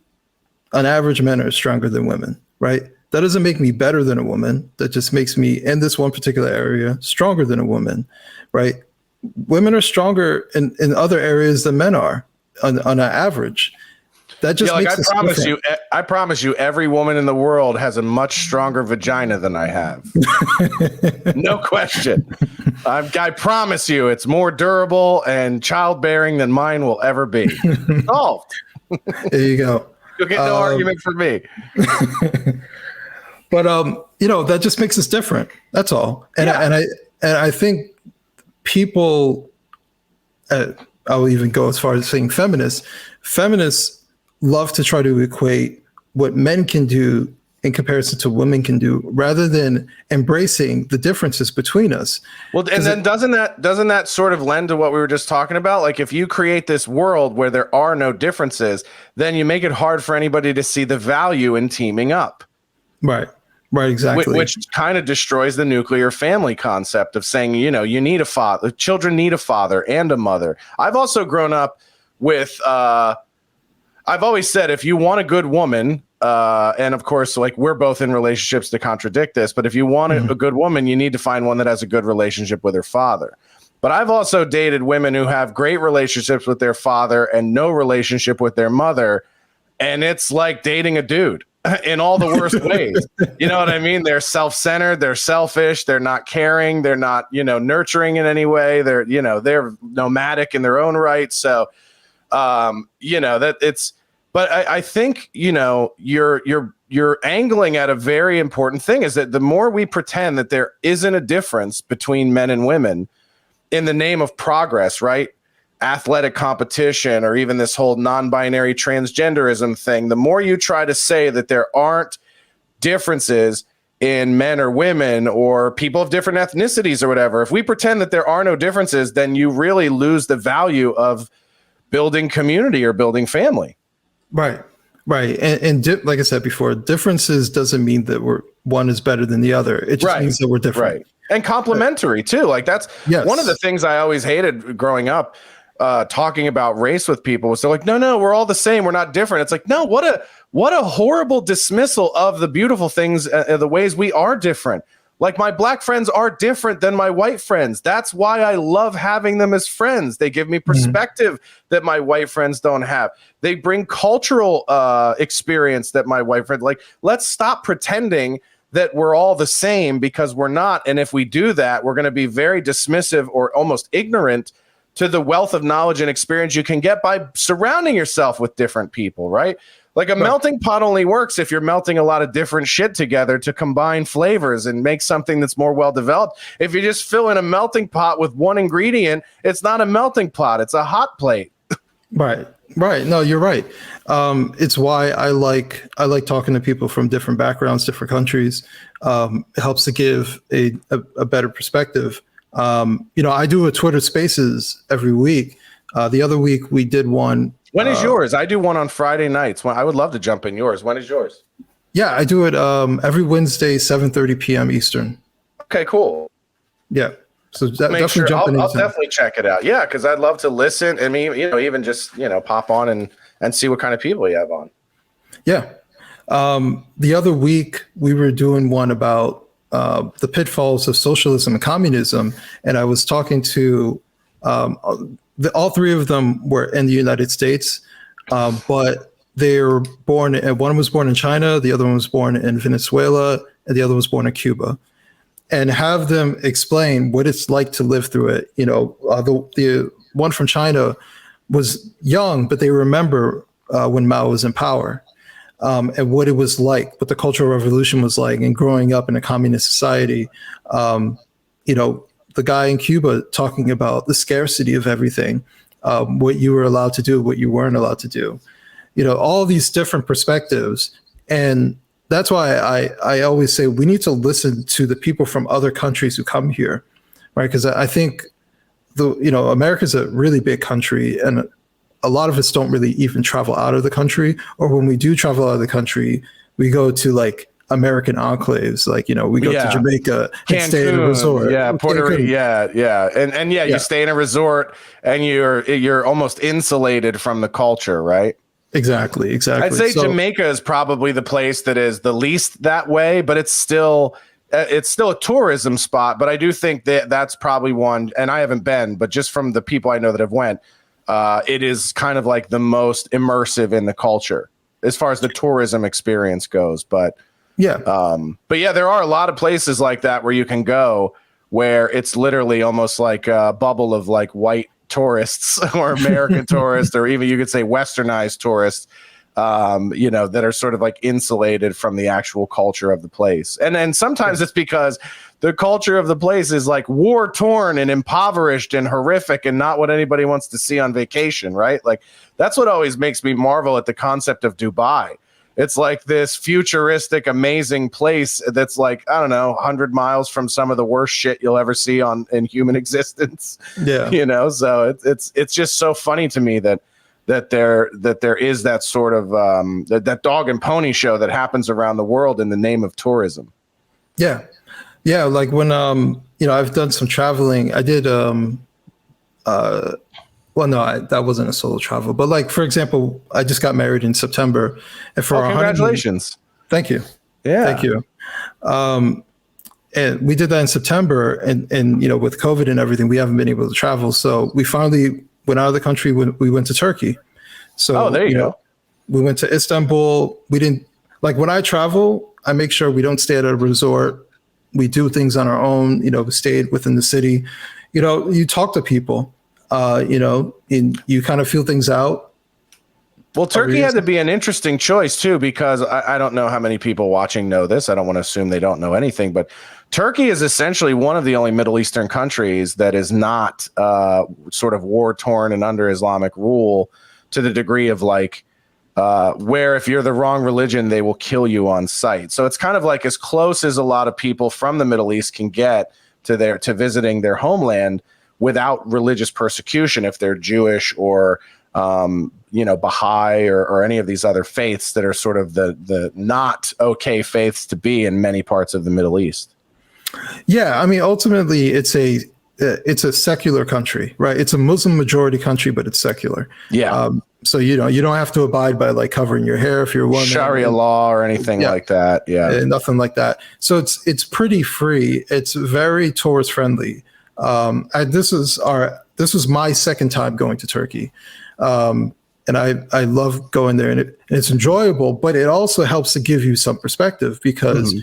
On average, men are stronger than women, right? That doesn't make me better than a woman. That just makes me, in this one particular area, stronger than a woman, right? Women are stronger in other areas than men are on an average. That just makes us different. I promise you, every woman in the world has a much stronger vagina than I have. No question. I promise you, it's more durable and childbearing than mine will ever be. Solved. There you go. You'll get no argument from me. But that just makes us different. That's all. And I think people, I'll even go as far as saying feminists love to try to equate what men can do in comparison to women can do, rather than embracing the differences between us. Well, and then doesn't that sort of lend to what we were just talking about? Like, if you create this world where there are no differences, then you make it hard for anybody to see the value in teaming up. Right, exactly. Which kind of destroys the nuclear family concept of saying, you need a father. Children need a father and a mother. I've also grown up with, I've always said, if you want a good woman, and of course, like, we're both in relationships to contradict this, but if you want a good woman, you need to find one that has a good relationship with her father. But I've also dated women who have great relationships with their father and no relationship with their mother. and it's like dating a dude in all the worst ways. You know what I mean? They're self-centered, they're selfish, they're not caring, they're not, nurturing in any way. They're nomadic in their own right. So, that it's, but I think, you're angling at a very important thing, is that the more we pretend that there isn't a difference between men and women in the name of progress, right? Athletic competition, or even this whole non-binary transgenderism thing, the more you try to say that there aren't differences in men or women or people of different ethnicities or whatever, if we pretend that there are no differences, then you really lose the value of building community or building family. Right. And like I said before, differences doesn't mean that one is better than the other. It just means that we're different. Right. And complementary too. Like that's one of the things I always hated growing up. Talking about race with people was, they're like, no, we're all the same, we're not different. It's like, no, what a horrible dismissal of the beautiful things, the ways we are different. Like, my black friends are different than my white friends. That's why I love having them as friends. They give me perspective that my white friends don't have. They bring cultural experience that my white friends, like, let's stop pretending that we're all the same, because we're not. And if we do that, we're going to be very dismissive or almost ignorant to the wealth of knowledge and experience you can get by surrounding yourself with different people, right? Like, a melting pot only works if you're melting a lot of different shit together to combine flavors and make something that's more well-developed. If you just fill in a melting pot with one ingredient, it's not a melting pot, it's a hot plate. Right. No, you're right. It's why I like talking to people from different backgrounds, different countries. It helps to give a better perspective. I do a Twitter Spaces every week. The other week we did one. When is yours? I do one on Friday nights. I would love to jump in yours. When is yours? Yeah, I do it every Wednesday, 7:30 p.m. Eastern. Okay, cool. Yeah. So definitely jump in. I'll definitely check it out. Yeah, because I'd love to listen. I mean, even just pop on and see what kind of people you have on. Yeah. The other week we were doing one about the pitfalls of socialism and communism, and I was talking to all three of them were in the United States, but they were born. One was born in China, the other one was born in Venezuela, and the other was born in Cuba. And have them explain what it's like to live through it. The one from China was young, but they remember when Mao was in power. And what it was like, what the Cultural Revolution was like, and growing up in a communist society. The guy in Cuba talking about the scarcity of everything, what you were allowed to do, what you weren't allowed to do. All these different perspectives. And that's why I always say we need to listen to the people from other countries who come here, right? Because I think America's a really big country, and a lot of us don't really even travel out of the country, or when we do travel out of the country, we go to like American enclaves, like we go to Jamaica and stay in a resort. Yeah, Puerto Rico. Yeah. And you stay in a resort and you're almost insulated from the culture, right? Exactly. I'd say Jamaica is probably the place that is the least that way, but it's still a tourism spot. But I do think that that's probably one, and I haven't been, but just from the people I know that have went, it is kind of like the most immersive in the culture as far as the tourism experience goes. But there are a lot of places like that where you can go where it's literally almost like a bubble of like white tourists or American tourists, or even you could say westernized tourists, that are sort of like insulated from the actual culture of the place. And then sometimes it's because the culture of the place is like war torn and impoverished and horrific and not what anybody wants to see on vacation, right? Like that's what always makes me marvel at the concept of Dubai. It's like this futuristic, amazing place that's like, I don't know, 100 miles from some of the worst shit you'll ever see in human existence. Yeah. So it's just so funny to me that there is that sort of that dog and pony show that happens around the world in the name of tourism. Yeah. Yeah. Like when, I've done some traveling. I did, that wasn't a solo travel, but like, for example, I just got married in September, and for our congratulations. Thank you. Yeah. Thank you. And we did that in September, and with COVID and everything, we haven't been able to travel. So we finally went out of the country when we went to Turkey. So there you go. We went to Istanbul. We didn't like when I travel, I make sure we don't stay at a resort. We do things on our own, we stayed within the city. You talk to people, and you kind of feel things out. Well, Turkey had to be an interesting choice, too, because I don't know how many people watching know this. I don't want to assume they don't know anything, but Turkey is essentially one of the only Middle Eastern countries that is not sort of war-torn and under Islamic rule to the degree of like where if you're the wrong religion, they will kill you on sight. So it's kind of like as close as a lot of people from the Middle East can get to visiting their homeland without religious persecution if they're Jewish or Baha'i or any of these other faiths that are sort of the not okay faiths to be in many parts of the Middle East. Yeah, I mean, ultimately, it's a secular country, right? It's a Muslim majority country, but it's secular. Yeah. So you don't have to abide by like covering your hair if you're a woman. Sharia law or anything like that. Yeah, nothing like that. So it's pretty free. It's very tourist friendly. This was my second time going to Turkey. And I love going there, and it's enjoyable, but it also helps to give you some perspective because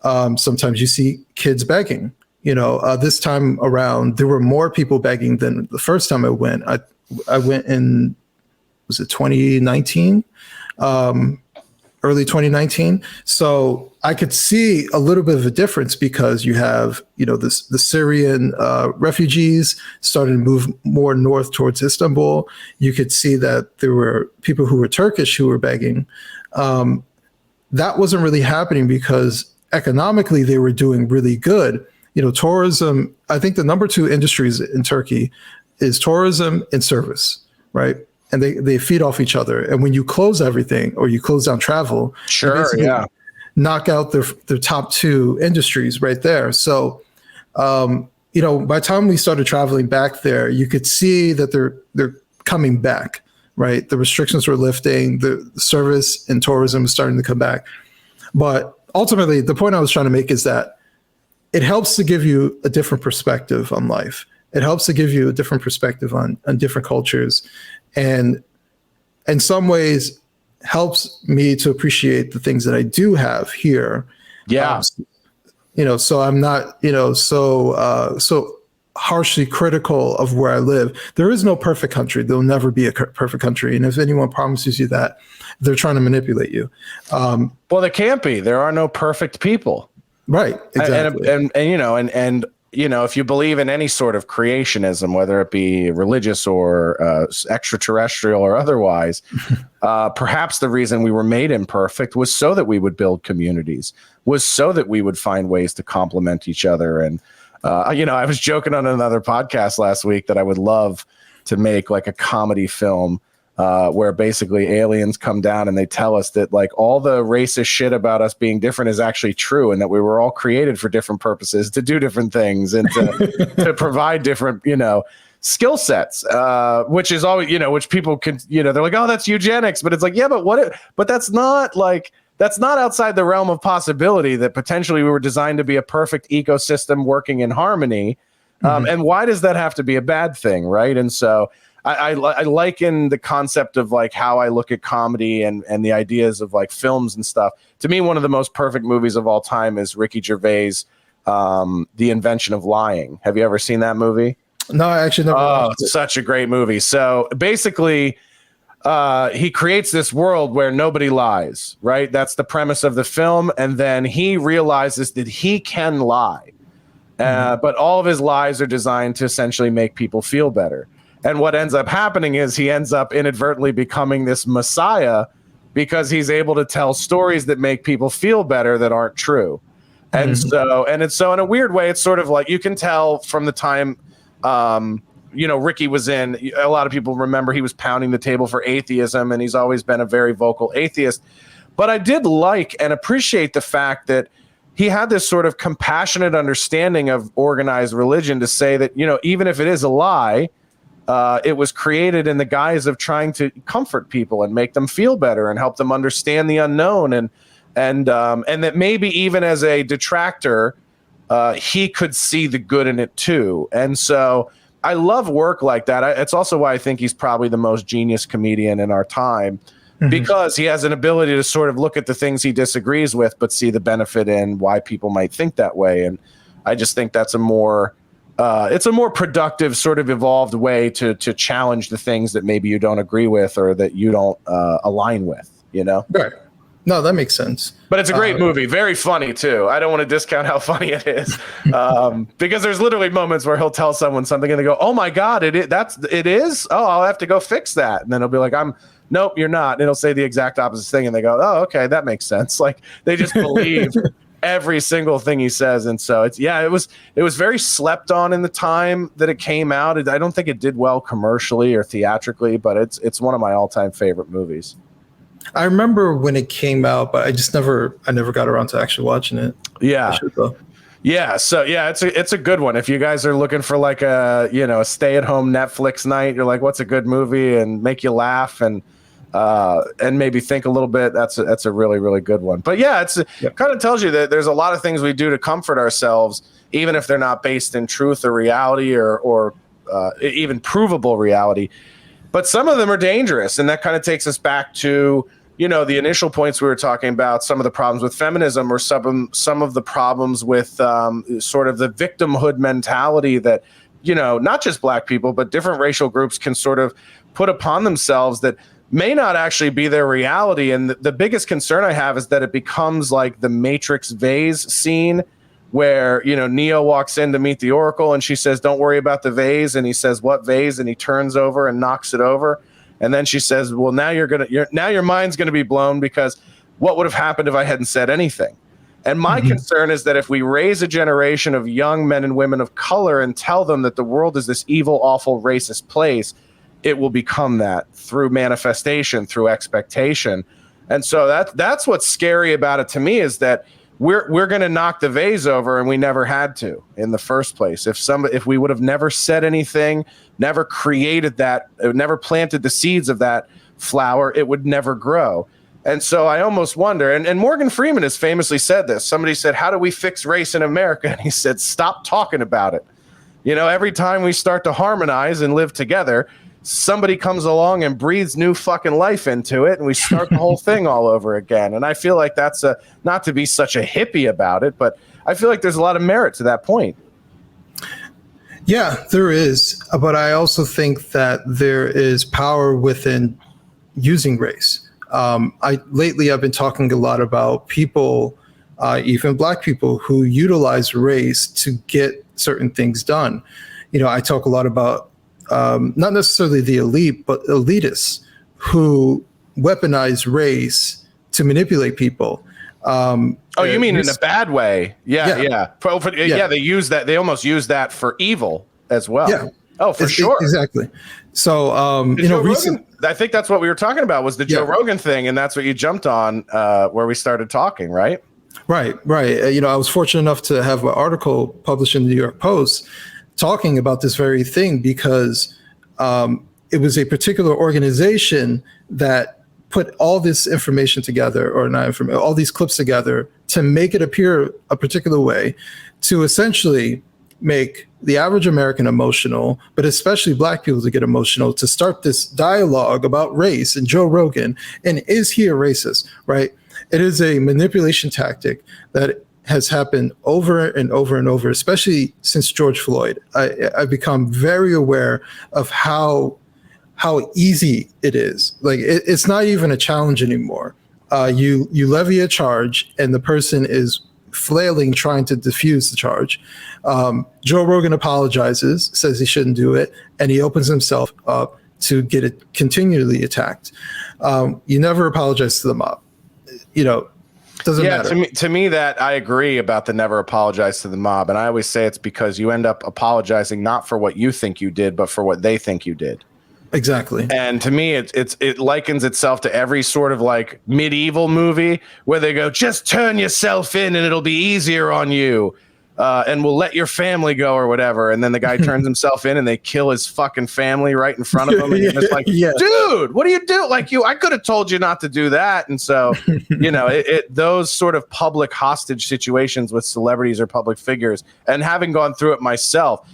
sometimes you see kids begging. This time around, there were more people begging than the first time I went. I went in, was it 2019? Early 2019. So I could see a little bit of a difference because you have, the Syrian refugees starting to move more north towards Istanbul. You could see that there were people who were Turkish who were begging. That wasn't really happening because economically they were doing really good. Tourism, I think the number 2 industries in Turkey is tourism and service, right? And they feed off each other. And when you close everything or you close down travel, knock out their top 2 industries right there. So, by the time we started traveling back there, you could see that they're coming back, right? The restrictions were lifting, the service and tourism was starting to come back. But ultimately, the point I was trying to make is that it helps to give you a different perspective on life. It helps to give you a different perspective on different cultures. And in some ways helps me to appreciate the things that I do have here. Yeah. So I'm not, so harshly critical of where I live. There is no perfect country. There'll never be a perfect country. And if anyone promises you that, they're trying to manipulate you. Well, there can't be. There are no perfect people. Right. Exactly. And if you believe in any sort of creationism, whether it be religious or extraterrestrial or otherwise, perhaps the reason we were made imperfect was so that we would build communities, was so that we would find ways to complement each other. And, I was joking on another podcast last week that I would love to make like a comedy film where basically aliens come down and they tell us that like all the racist shit about us being different is actually true, and that we were all created for different purposes to do different things and to provide different, skill sets, which is always, which people can, they're like, oh, that's eugenics, but it's like, yeah, but that's not outside the realm of possibility that potentially we were designed to be a perfect ecosystem working in harmony. And why does that have to be a bad thing? Right. And so I liken the concept of like how I look at comedy and the ideas of like films and stuff. To me, one of the most perfect movies of all time is Ricky Gervais' The Invention of Lying. Have you ever seen that movie? No, I actually never watched it. It's such a great movie. So basically, he creates this world where nobody lies, right? That's the premise of the film. And then he realizes that he can lie. But all of his lies are designed to essentially make people feel better. And what ends up happening is he ends up inadvertently becoming this messiah because he's able to tell stories that make people feel better that aren't true. And so in a weird way, it's sort of like you can tell from the time, Ricky was in, a lot of people remember he was pounding the table for atheism, and he's always been a very vocal atheist. But I did like and appreciate the fact that he had this sort of compassionate understanding of organized religion to say that, even if it is a lie, it was created in the guise of trying to comfort people and make them feel better and help them understand the unknown. And that maybe even as a detractor, he could see the good in it too. And so I love work like that. It's also why I think he's probably the most genius comedian in our time. because he has an ability to sort of look at the things he disagrees with, but see the benefit in why people might think that way. And I just think that's it's a more productive, sort of evolved way to challenge the things that maybe you don't agree with or that you don't align with, Right. No, that makes sense. But it's a great movie. Very funny, too. I don't want to discount how funny it is. Because there's literally moments where he'll tell someone something and they go, oh, my God, it is? Oh, I'll have to go fix that. And then he'll be like, nope, you're not. And he'll say the exact opposite thing. And they go, oh, okay, that makes sense. Like, they just believe every single thing he says. And so it was very slept on in the time that it came out. I don't think it did well commercially or theatrically, but it's one of my all-time favorite movies. I remember when it came out, but I never got around to actually watching it. Yeah. Yeah. So it's a good one. If you guys are looking for like a stay-at-home Netflix night, you're like, what's a good movie and make you laugh and maybe think a little bit. That's a really, really good one. But yeah, it kind of tells you that there's a lot of things we do to comfort ourselves, even if they're not based in truth or reality or even provable reality. But some of them are dangerous. And that kind of takes us back to, the initial points we were talking about, some of the problems with feminism or some of the problems with sort of the victimhood mentality that, not just Black people, but different racial groups can sort of put upon themselves that may not actually be their reality. And the biggest concern I have is that it becomes like the Matrix vase scene where, Neo walks in to meet the Oracle and she says, don't worry about the vase. And he says, what vase? And he turns over and knocks it over. And then she says, well, now your mind's going to be blown because what would have happened if I hadn't said anything? And my concern is that if we raise a generation of young men and women of color and tell them that the world is this evil, awful, racist place, it will become that through manifestation, through expectation. And so that's what's scary about it to me, is that we're going to knock the vase over, and we never had to in the first place. If we would have never said anything, never created that, never planted the seeds of that flower, it would never grow. And so I almost wonder, and Morgan Freeman has famously said this. Somebody said, how do we fix race in America? And he said, stop talking about it. Every time we start to harmonize and live together, somebody comes along and breathes new fucking life into it, and we start the whole thing all over again. And I feel like that's not to be such a hippie about it, but I feel like there's a lot of merit to that point. Yeah, there is. But I also think that there is power within using race. Lately, I've been talking a lot about people, even Black people, who utilize race to get certain things done. I talk a lot about not necessarily the elite, but elitists who weaponize race to manipulate people. You mean in a bad way? Yeah. They use that. They almost use that for evil as well. Yeah. Oh, for sure. Exactly. So, I think that's what we were talking about was the Joe Rogan thing. And that's what you jumped on where we started talking, right? Right. I was fortunate enough to have an article published in the New York Post talking about this very thing because it was a particular organization that put all this information together, or not information, all these clips together to make it appear a particular way to essentially make the average American emotional, but especially Black people to get emotional, to start this dialogue about race and Joe Rogan. And is he a racist, right? It is a manipulation tactic that has happened over and over and over, especially since George Floyd. I've become very aware of how easy it is. Like it's not even a challenge anymore. You levy a charge and the person is flailing trying to defuse the charge. Joe Rogan apologizes, says he shouldn't do it, and he opens himself up to get it continually attacked. You never apologize to the mob. Doesn't matter. To me, that I agree about the never apologize to the mob. And I always say it's because you end up apologizing not for what you think you did, but for what they think you did. Exactly. And to me, it likens itself to every sort of like medieval movie where they go, just turn yourself in and it'll be easier on you. And we'll let your family go or whatever. And then the guy turns himself in and they kill his fucking family right in front of him. And you're just like, dude, what do you do? Like I could have told you not to do that. And so, those sort of public hostage situations with celebrities or public figures, and having gone through it myself,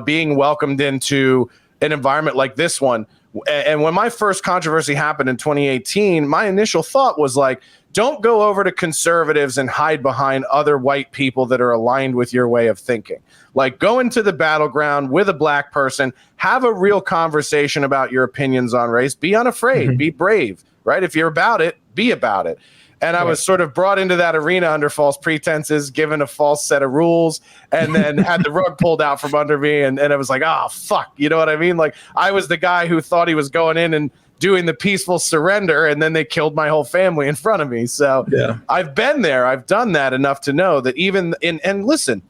being welcomed into an environment like this one And when my first controversy happened in 2018, my initial thought was like, don't go over to conservatives and hide behind other white people that are aligned with your way of thinking. Like, go into the battleground with a black person, have a real conversation about your opinions on race, be unafraid, be brave, right? If you're about it, be about it. And I was sort of brought into that arena under false pretenses, given a false set of rules, and then had the rug pulled out from under me. And I was like, oh, fuck. You know what I mean? Like, I was the guy who thought he was going in and doing the peaceful surrender, and then they killed my whole family in front of me. So I've been there. I've done that enough to know that even and listen,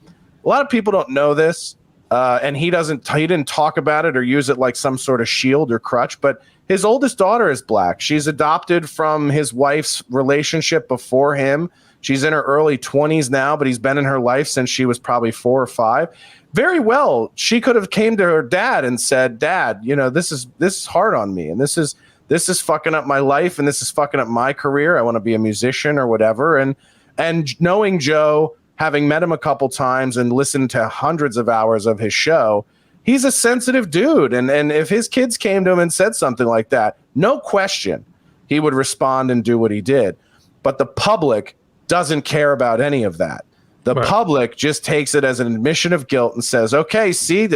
a lot of people don't know this, and he didn't talk about it or use it like some sort of shield or crutch, but his oldest daughter is black. She's adopted from his wife's relationship before him. She's in her early 20s now, but he's been in her life since she was probably 4 or 5. Very well, she could have came to her dad and said, Dad, you know, this is hard on me, and this is fucking up my life, and this is fucking up my career. I want to be a musician or whatever. And knowing Joe, having met him a couple times and listened to hundreds of hours of his show, he's a sensitive dude. And if his kids came to him and said something like that, no question, he would respond and do what he did. But the public doesn't care about any of that. The public just takes it as an admission of guilt and says, okay, see,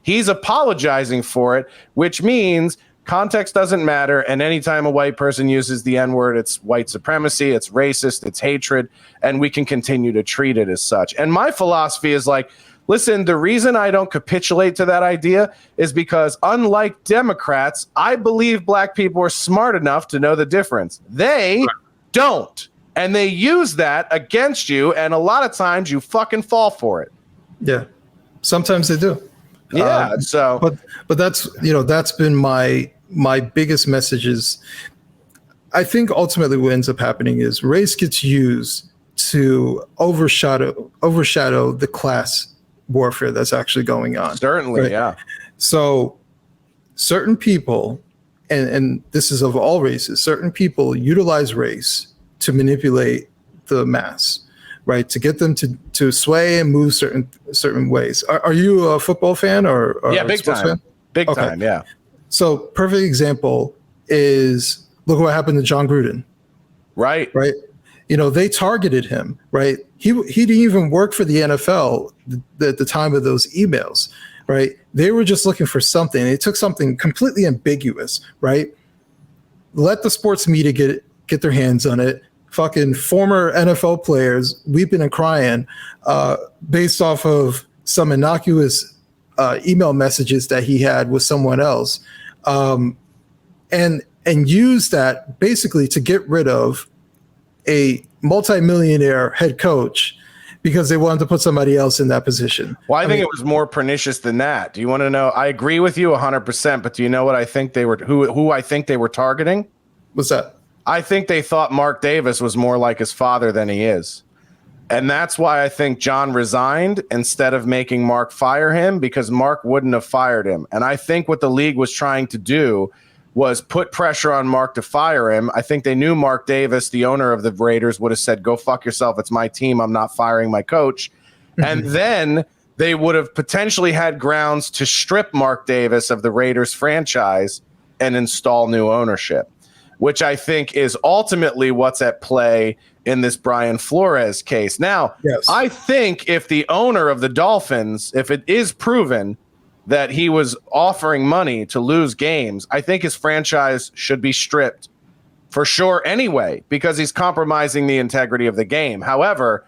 he's apologizing for it, which means context doesn't matter. And anytime a white person uses the N-word, it's white supremacy, it's racist, it's hatred, and we can continue to treat it as such. And my philosophy is like, listen, the reason I don't capitulate to that idea is because, unlike Democrats, I believe black people are smart enough to know the difference. They don't. And they use that against you, and a lot of times you fucking fall for it. Yeah, sometimes they do. Yeah, but that's been my biggest message is, I think ultimately what ends up happening is race gets used to overshadow the class warfare that's actually going on. Certainly, right? Yeah. So certain people, and this is of all races, certain people utilize race to manipulate the mass, right? To get them to sway and move certain ways. Are you a football fan or yeah, big time. Fan? Big time, yeah. So perfect example is, look what happened to John Gruden. Right. Right. You know, they targeted him, right? He didn't even work for the NFL at the time of those emails, right? They were just looking for something. They took something completely ambiguous, right? Let the sports media get their hands on it. Fucking former NFL players weeping and crying based off of some innocuous email messages that he had with someone else, and use that basically to get rid of a multimillionaire head coach because they wanted to put somebody else in that position. Well, I think it was more pernicious than that. Do you want to know? I agree with you 100%, but do you know what I think they were? Who I think they were targeting? What's that? I think they thought Mark Davis was more like his father than he is. And that's why I think John resigned instead of making Mark fire him, because Mark wouldn't have fired him. And I think what the league was trying to do was put pressure on Mark to fire him. I think they knew Mark Davis, the owner of the Raiders, would have said, go fuck yourself. It's my team. I'm not firing my coach. And then they would have potentially had grounds to strip Mark Davis of the Raiders franchise and install new ownership, which I think is ultimately what's at play in this Brian Flores case. Now, I think if the owner of the Dolphins, if it is proven that he was offering money to lose games, I think his franchise should be stripped for sure anyway, because he's compromising the integrity of the game. However,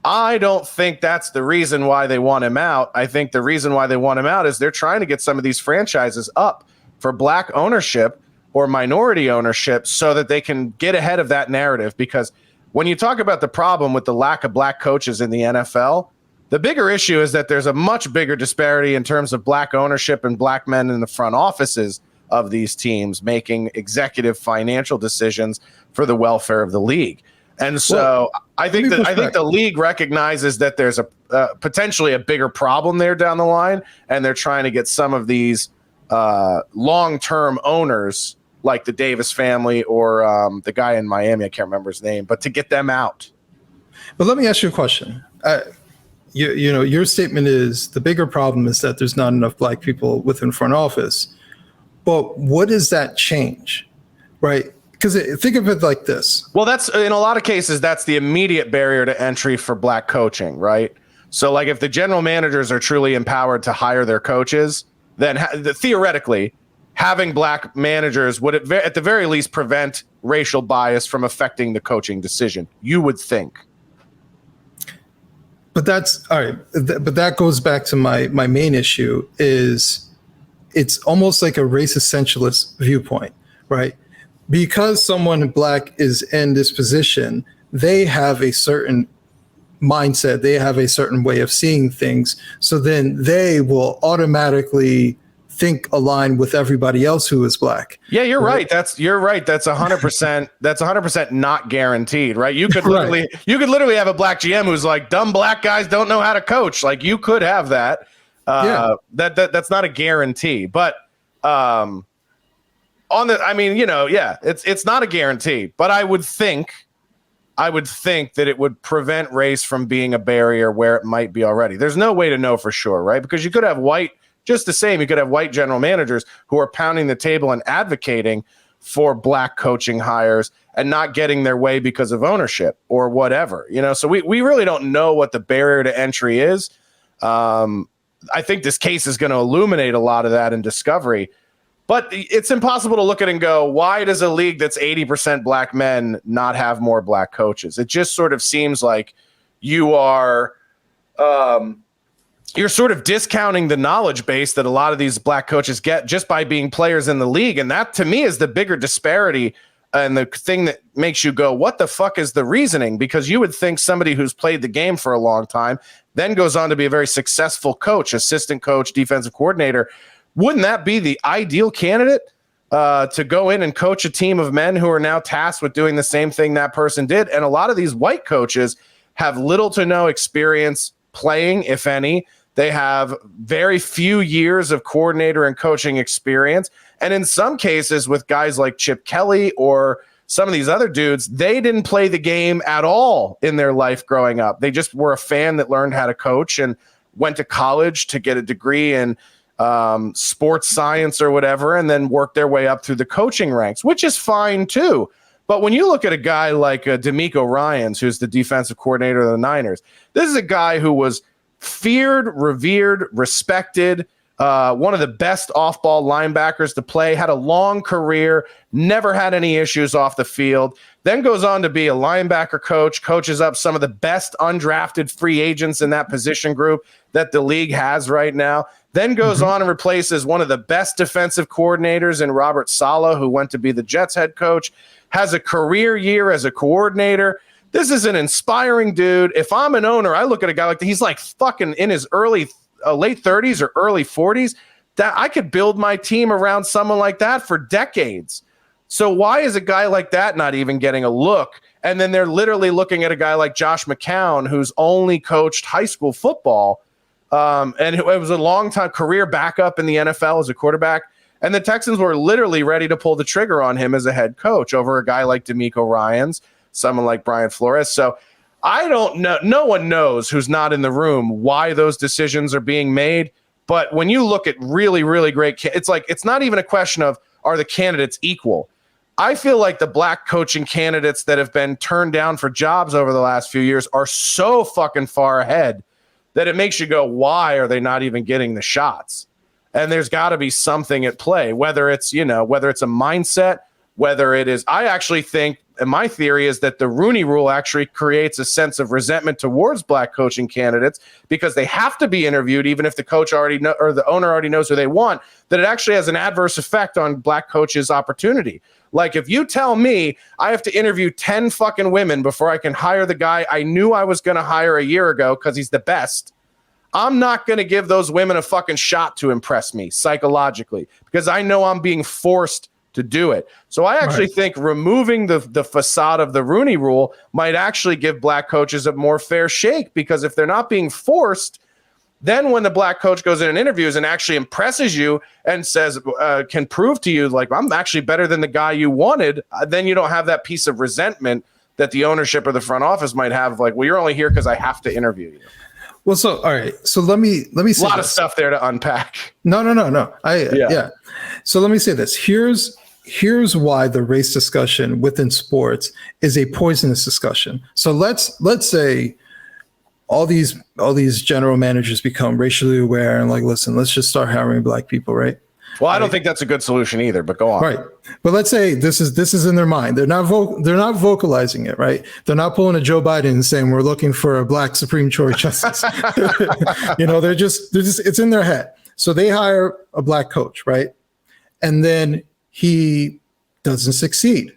I don't think that's the reason why they want him out. I think the reason why they want him out is they're trying to get some of these franchises up for black ownership or minority ownership so that they can get ahead of that narrative. Because when you talk about the problem with the lack of black coaches in the NFL, the bigger issue is that there's a much bigger disparity in terms of black ownership and black men in the front offices of these teams making executive financial decisions for the welfare of the league. And so I think the league recognizes that there's a potentially a bigger problem there down the line, and they're trying to get some of these long-term owners like the Davis family or the guy in Miami, I can't remember his name, but to get them out. But let me ask you a question. You know, your statement is the bigger problem is that there's not enough black people within front office. But what does that change, right? Because think of it like this. Well, that's in a lot of cases, that's the immediate barrier to entry for black coaching, right? So like if the general managers are truly empowered to hire their coaches, then theoretically having black managers would at the very least prevent racial bias from affecting the coaching decision. You would think. But that's all right. But that goes back to my main issue is it's almost like a race essentialist viewpoint, right? Because someone black is in this position, they have a certain mindset, they have a certain way of seeing things. So then they will automatically think aligned with everybody else who is black. Yeah, you're right. You're right. That's 100%. That's 100% not guaranteed, right? You could literally, have a black GM who's like, dumb black guys don't know how to coach. Like you could have that. That's not a guarantee. But it's not a guarantee. But I would think that it would prevent race from being a barrier where it might be already. There's no way to know for sure, right? Because you could have just the same, you could have white general managers who are pounding the table and advocating for black coaching hires and not getting their way because of ownership or whatever, So we really don't know what the barrier to entry is. I think this case is going to illuminate a lot of that in discovery. But it's impossible to look at and go, why does a league that's 80% black men not have more black coaches? It just sort of seems like you are you're sort of discounting the knowledge base that a lot of these black coaches get just by being players in the league. And that, to me, is the bigger disparity and the thing that makes you go, what the fuck is the reasoning? Because you would think somebody who's played the game for a long time then goes on to be a very successful coach, assistant coach, defensive coordinator. Wouldn't that be the ideal candidate to go in and coach a team of men who are now tasked with doing the same thing that person did? And a lot of these white coaches have little to no experience playing, if any. They have very few years of coordinator and coaching experience. And in some cases with guys like Chip Kelly or some of these other dudes, they didn't play the game at all in their life growing up. They just were a fan that learned how to coach and went to college to get a degree in sports science or whatever, and then worked their way up through the coaching ranks, which is fine too. But when you look at a guy like D'Amico Ryans, who's the defensive coordinator of the Niners, this is a guy who was feared, revered, respected, one of the best off-ball linebackers to play, had a long career, never had any issues off the field, then goes on to be a linebacker coach, coaches up some of the best undrafted free agents in that position group that the league has right now, then goes on and replaces one of the best defensive coordinators in Robert Saleh, who went to be the Jets head coach, has a career year as a coordinator. This is an inspiring dude. If I'm an owner, I look at a guy like that. He's like fucking in his late 30s or early 40s. That I could build my team around someone like that for decades. So why is a guy like that not even getting a look? And then they're literally looking at a guy like Josh McCown, who's only coached high school football, and it was a long time career backup in the NFL as a quarterback. And the Texans were literally ready to pull the trigger on him as a head coach over a guy like D'Amico Ryans, someone like Brian Flores. So I don't know. No one knows who's not in the room why those decisions are being made. But when you look at really, really great, it's like, it's not even a question of, are the candidates equal? I feel like the black coaching candidates that have been turned down for jobs over the last few years are so fucking far ahead that it makes you go, why are they not even getting the shots? And there's got to be something at play, whether it's a mindset, whether it is, I actually think, and my theory is that the Rooney Rule actually creates a sense of resentment towards black coaching candidates because they have to be interviewed, even if the coach already or the owner already knows who they want, that it actually has an adverse effect on black coaches' opportunity. Like if you tell me I have to interview 10 fucking women before I can hire the guy I knew I was going to hire a year ago because he's the best, I'm not going to give those women a fucking shot to impress me psychologically because I know I'm being forced to do it. So I actually think removing the facade of the Rooney Rule might actually give black coaches a more fair shake, because if they're not being forced, then when the black coach goes in and interviews and actually impresses you and says, can prove to you, like, I'm actually better than the guy you wanted, then you don't have that piece of resentment that the ownership or the front office might have. Like, well, you're only here because I have to interview you. Well, so all right. So let me say A lot of this. stuff there to unpack. No. Yeah. So let me say this. Here's why the race discussion within sports is a poisonous discussion. So let's say all these general managers become racially aware and like, listen, let's just start hiring black people, right? Well, I don't think that's a good solution either, but go on. Right. But let's say this is in their mind. They're not vocalizing it, right? They're not pulling a Joe Biden and saying we're looking for a black Supreme Court justice. They're just it's in their head. So they hire a black coach, right? And then he doesn't succeed.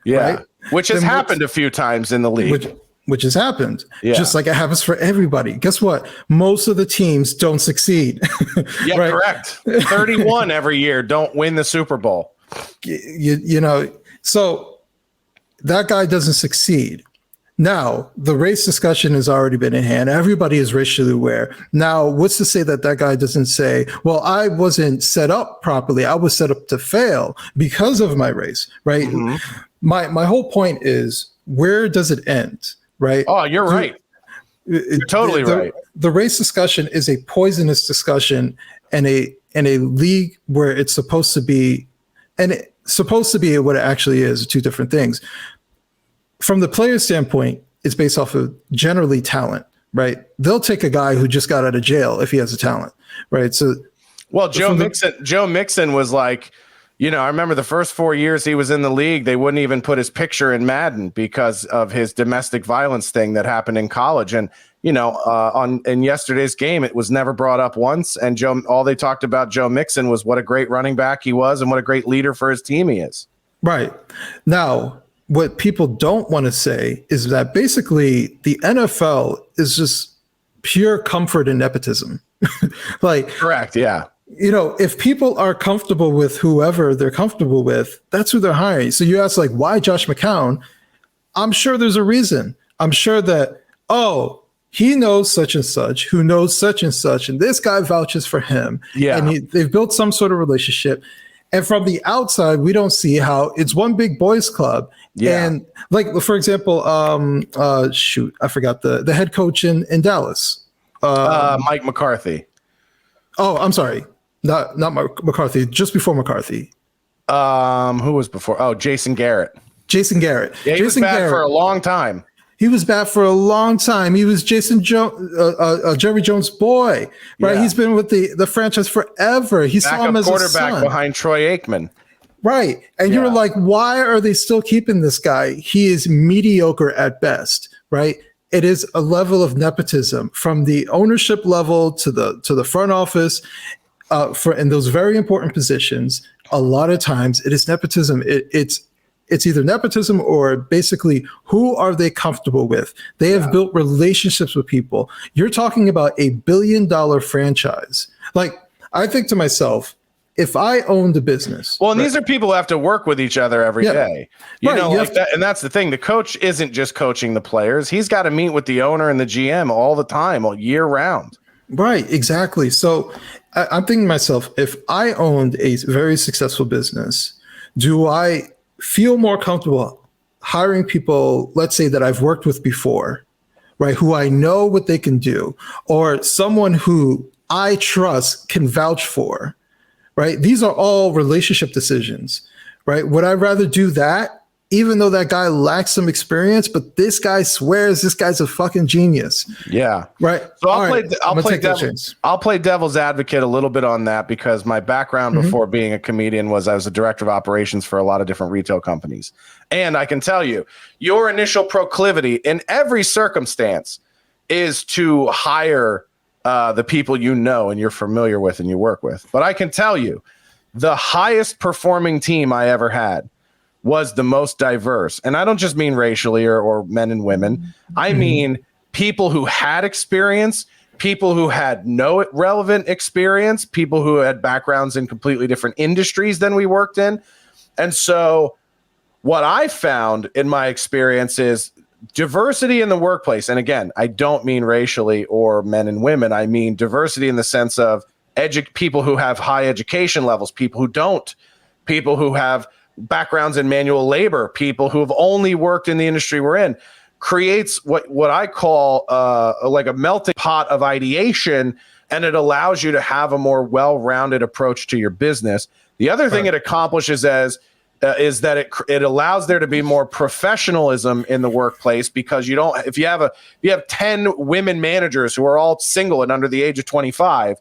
Yeah. Right? Which has happened a few times in the league. Which has happened, Yeah. just like it happens for everybody. Guess what? Most of the teams don't succeed. Yeah, right? correct. 31 every year don't win the Super Bowl. So that guy doesn't succeed. Now, the race discussion has already been in hand. Everybody is racially aware. Now, what's to say that guy doesn't say, well, I wasn't set up properly. I was set up to fail because of my race, right? Mm-hmm. My whole point is, where does it end? Right. Oh, you're right. You're totally right. The race discussion is a poisonous discussion in a league where it's supposed to be, and it's supposed to be what it actually is, two different things. From the player standpoint, it's based off of generally talent, right? They'll take a guy who just got out of jail if he has a talent, right? So, well, Joe Mixon was like, I remember the first 4 years he was in the league, they wouldn't even put his picture in Madden because of his domestic violence thing that happened in college. And, in yesterday's game, it was never brought up once. And all they talked about Joe Mixon was what a great running back he was and what a great leader for his team he is. Right. Now, what people don't want to say is that basically the NFL is just pure comfort and nepotism. Correct. Yeah. If people are comfortable with whoever they're comfortable with, that's who they're hiring. So you ask, why Josh McCown? I'm sure there's a reason. I'm sure that, he knows such and such, who knows such and such, and this guy vouches for him. Yeah. And they've built some sort of relationship. And from the outside, we don't see how it's one big boys club. Yeah. And for example, I forgot the head coach in Dallas. Mike McCarthy. Oh, I'm sorry. Not McCarthy, just before McCarthy. Who was before? Oh, Jason Garrett. Yeah, he was bad for a long time. He was bad for a long time. He was Jerry Jones' boy, right? Yeah. He's been with the franchise forever. He saw him as a quarterback behind Troy Aikman. Right. And you're like, why are they still keeping this guy? He is mediocre at best, right? It is a level of nepotism from the ownership level to the front office in those very important positions. A lot of times it is nepotism. It's either nepotism or basically who are they comfortable with? They have built relationships with people. You're talking about $1 billion franchise. I think to myself, if I owned a business. Well, and these are people who have to work with each other every day. And that's the thing. The coach isn't just coaching the players. He's got to meet with the owner and the GM all the time, all year round. Right, exactly. So I'm thinking to myself, if I owned a very successful business, do I feel more comfortable hiring people, let's say that I've worked with before, right, who I know what they can do, or someone who I trust can vouch for, right? These are all relationship decisions, right? Would I rather do that, even though that guy lacks some experience, but this guy swears this guy's a fucking genius? Yeah. Right. So I'll play devil's advocate a little bit on that, because my background before being a comedian was I was a director of operations for a lot of different retail companies. And I can tell you, your initial proclivity in every circumstance is to hire the people you know and you're familiar with and you work with. But I can tell you, the highest performing team I ever had was the most diverse. And I don't just mean racially or men and women. I mean people who had experience, people who had no relevant experience, people who had backgrounds in completely different industries than we worked in. And so what I found in my experience is diversity in the workplace. And again, I don't mean racially or men and women. I mean diversity in the sense of people who have high education levels, people who don't, people who have backgrounds in manual labor, people who have only worked in the industry we're in. creates what I call like a melting pot of ideation, and it allows you to have a more well-rounded approach to your business. The other thing it accomplishes is that it allows there to be more professionalism in the workplace, because if you have 10 women managers who are all single and under the age of 25,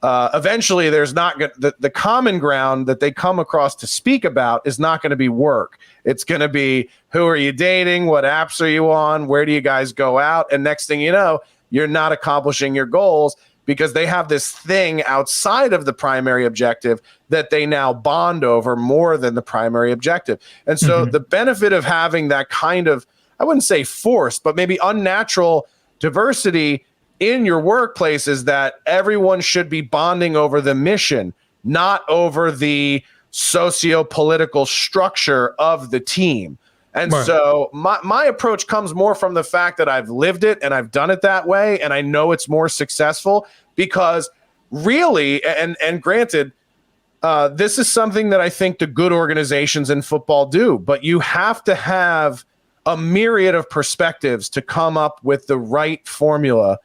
eventually there's not the common ground that they come across to speak about is not going to be work. It's going to be, who are you dating? What apps are you on? Where do you guys go out? And next thing you know, you're not accomplishing your goals, because they have this thing outside of the primary objective that they now bond over more than the primary objective. And so the benefit of having that kind of, I wouldn't say forced, but maybe unnatural diversity in your workplace is that everyone should be bonding over the mission, not over the socio-political structure of the team. And so my approach comes more from the fact that I've lived it and I've done it that way, and I know it's more successful, because really, and granted, this is something that I think the good organizations in football do, but you have to have a myriad of perspectives to come up with the right formula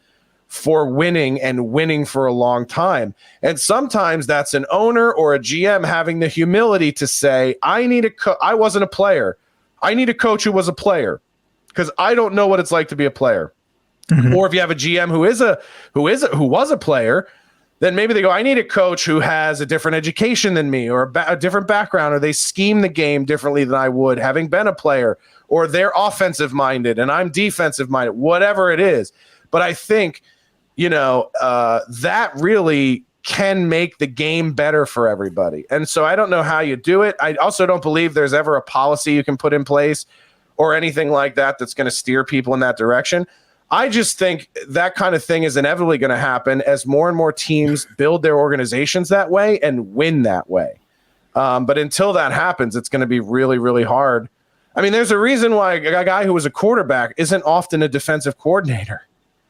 for winning and winning for a long time. And sometimes that's an owner or a GM having the humility to say, I wasn't a player. I need a coach who was a player, because I don't know what it's like to be a player. Or if you have a GM who was a player, then maybe they go, I need a coach who has a different education than me, or a different background, or they scheme the game differently than I would, having been a player, or they're offensive minded and I'm defensive minded, whatever it is. But I think, that really can make the game better for everybody. And so I don't know how you do it. I also don't believe there's ever a policy you can put in place or anything like that that's going to steer people in that direction. I just think that kind of thing is inevitably going to happen as more and more teams build their organizations that way and win that way. But until that happens, it's going to be really, really hard. I mean, there's a reason why a guy who was a quarterback isn't often a defensive coordinator.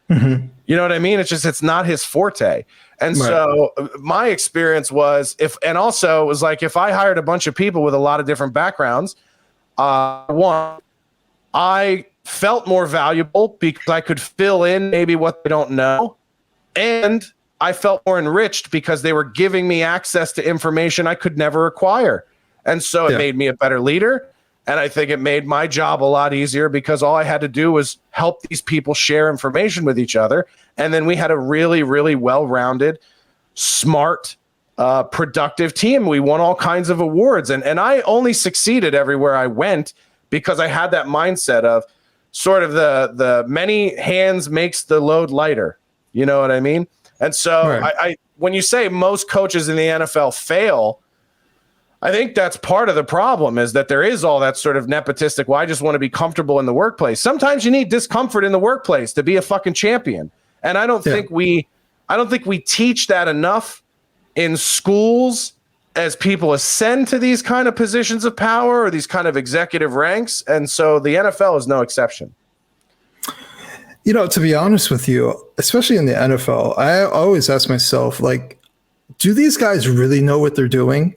You know what I mean? It's not his forte. And so my experience was if I hired a bunch of people with a lot of different backgrounds, I felt more valuable because I could fill in maybe what they don't know. And I felt more enriched because they were giving me access to information I could never acquire. And so it made me a better leader. And I think it made my job a lot easier because all I had to do was help these people share information with each other. And then we had a really, really well-rounded, smart, productive team. We won all kinds of awards. And I only succeeded everywhere I went because I had that mindset of sort of the many hands makes the load lighter. You know what I mean? And so I when you say most coaches in the NFL fail, I think that's part of the problem, is that there is all that sort of nepotistic, well, I just want to be comfortable in the workplace. Sometimes you need discomfort in the workplace to be a fucking champion. And I don't think we teach that enough in schools as people ascend to these kind of positions of power or these kind of executive ranks. And so the NFL is no exception. To be honest with you, especially in the NFL, I always ask myself, like, do these guys really know what they're doing?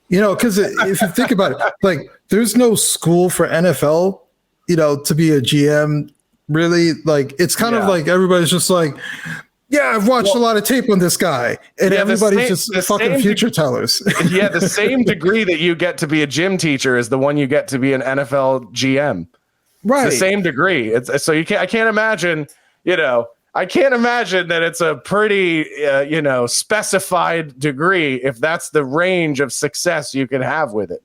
Because if you think about it, like, there's no school for NFL, to be a GM, really. Like, it's kind of like everybody's just like, yeah, I've watched a lot of tape on this guy. And everybody's just fucking future tellers. The same degree that you get to be a gym teacher is the one you get to be an NFL GM. Right. It's the same degree. I can't imagine, I can't imagine that it's a pretty, specified degree if that's the range of success you can have with it.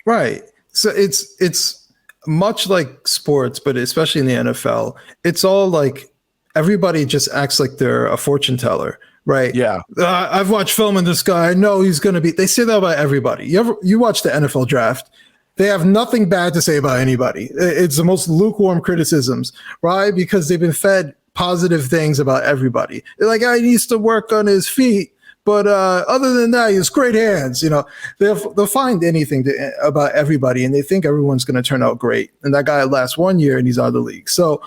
Right. So it's much like sports, but especially in the NFL, it's all like everybody just acts like they're a fortune teller, right? Yeah. I've watched film on this guy. I know he's going to be. They say that about everybody. You watch the NFL draft. They have nothing bad to say about anybody. It's the most lukewarm criticisms, right? Because they've been fed positive things about everybody. They're like, he needs to work on his feet, but other than that, he has great hands. They'll find anything about everybody, and they think everyone's going to turn out great. And that guy lasts 1 year, and he's out of the league. So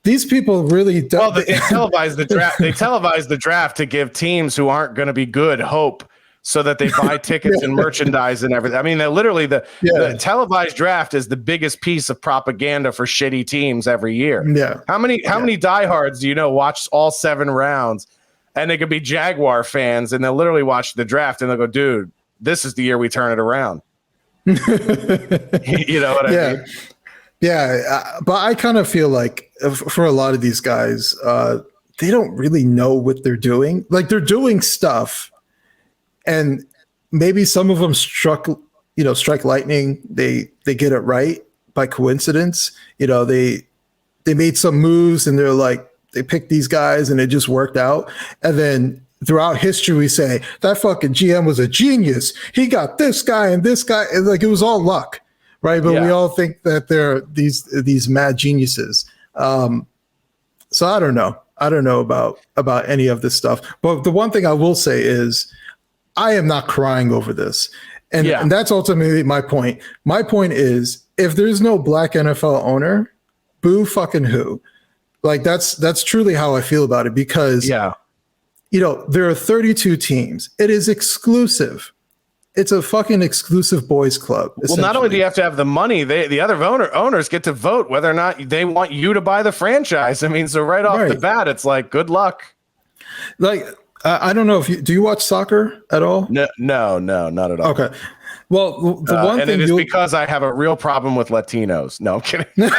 these people really don't. Well, they televise the draft. They televise the draft to give teams who aren't going to be good hope so that they buy tickets and merchandise and everything. I mean, the televised draft is the biggest piece of propaganda for shitty teams every year. Yeah. How many diehards do you know watch all 7 rounds, and they could be Jaguar fans, and they'll literally watch the draft and they'll go, dude, this is the year we turn it around. You know what I mean? Yeah. But I kind of feel like for a lot of these guys, they don't really know what they're doing. Like, they're doing stuff, and maybe some of them strike lightning. They get it right by coincidence. They made some moves, and they're like, they picked these guys and it just worked out. And then throughout history, we say that fucking GM was a genius. He got this guy and this guy. And like, it was all luck, right? But we all think that they're these mad geniuses. So I don't know. I don't know about any of this stuff. But the one thing I will say is I am not crying over this. And that's ultimately my point. My point is, if there's no black NFL owner, boo fucking who. Like, that's truly how I feel about it, because there are 32 teams. It is exclusive. It's a fucking exclusive boys club. Well, not only do you have to have the money, the other owners get to vote whether or not they want you to buy the franchise. I mean, so right off the bat, it's like, good luck. Like, I don't know do you watch soccer at all? No, not at all. Okay. Well, the one thing, and it is because I have a real problem with Latinos. No, I'm kidding. I'm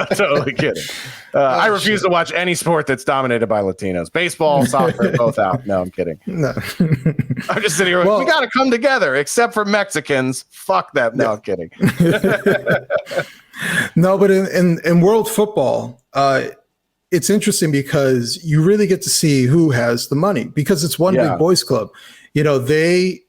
totally kidding. I refuse to watch any sport that's dominated by Latinos. Baseball, soccer, both out. No, I'm kidding. No. I'm just sitting here. We got to come together, except for Mexicans. Fuck that. No, I'm kidding. No, but in world football, it's interesting because you really get to see who has the money, because it's one big boys club. They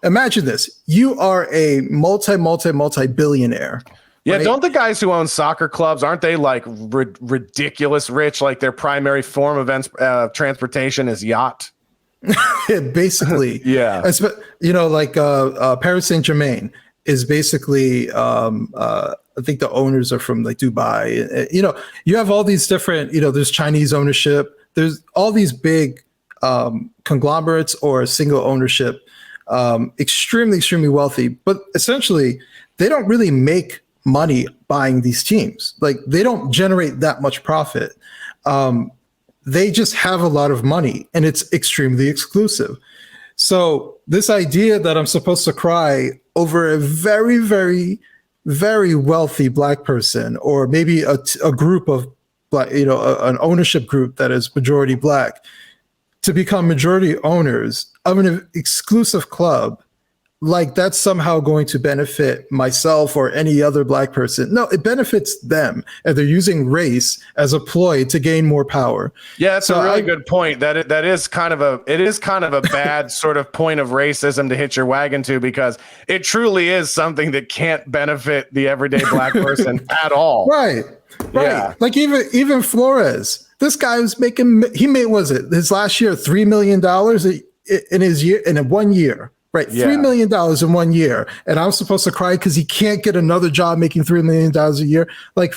imagine this. You are a multi-billionaire. Yeah, right? Don't the guys who own soccer clubs, aren't they like ridiculous rich? Like, their primary form of transportation is yacht. Basically. Yeah. Like Paris Saint-Germain is basically, I think the owners are from like Dubai. You have all these different, there's Chinese ownership. There's all these big conglomerates or single ownership, extremely, extremely wealthy, but essentially they don't really make money buying these teams. Like, they don't generate that much profit. They just have a lot of money, and it's extremely exclusive. So this idea that I'm supposed to cry over a very, very, very wealthy black person, or maybe a group of black, an ownership group that is majority black, to become majority owners of an exclusive club, like that's somehow going to benefit myself or any other black person. No, it benefits them, and they're using race as a ploy to gain more power. Yeah, that's a really good point. That is kind of a bad sort of point of racism to hitch your wagon to, because it truly is something that can't benefit the everyday black person at all. Right. Yeah. Like even Flores. This guy was his last year $3 million in 1 year, right? Yeah. $3 million in 1 year. And I'm supposed to cry because he can't get another job making $3 million a year. Like,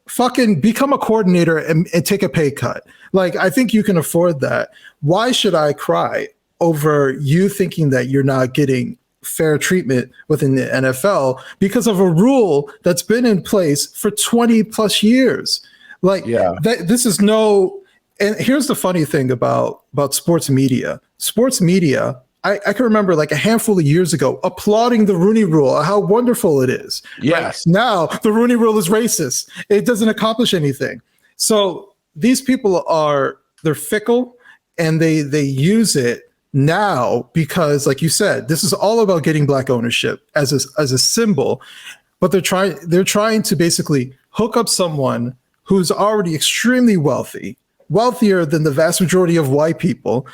fucking become a coordinator and take a pay cut. Like, I think you can afford that. Why should I cry over you thinking that you're not getting fair treatment within the NFL because of a rule that's been in place for 20 plus years? Like, this is and here's the funny thing about sports media. Sports media, I can remember like a handful of years ago applauding the Rooney Rule, how wonderful it is. Yes. Like, now the Rooney Rule is racist. It doesn't accomplish anything. So these people they're fickle, and they use it now because, like you said, this is all about getting black ownership as a symbol. But they're trying to basically hook up someone who's already extremely wealthy, wealthier than the vast majority of white people,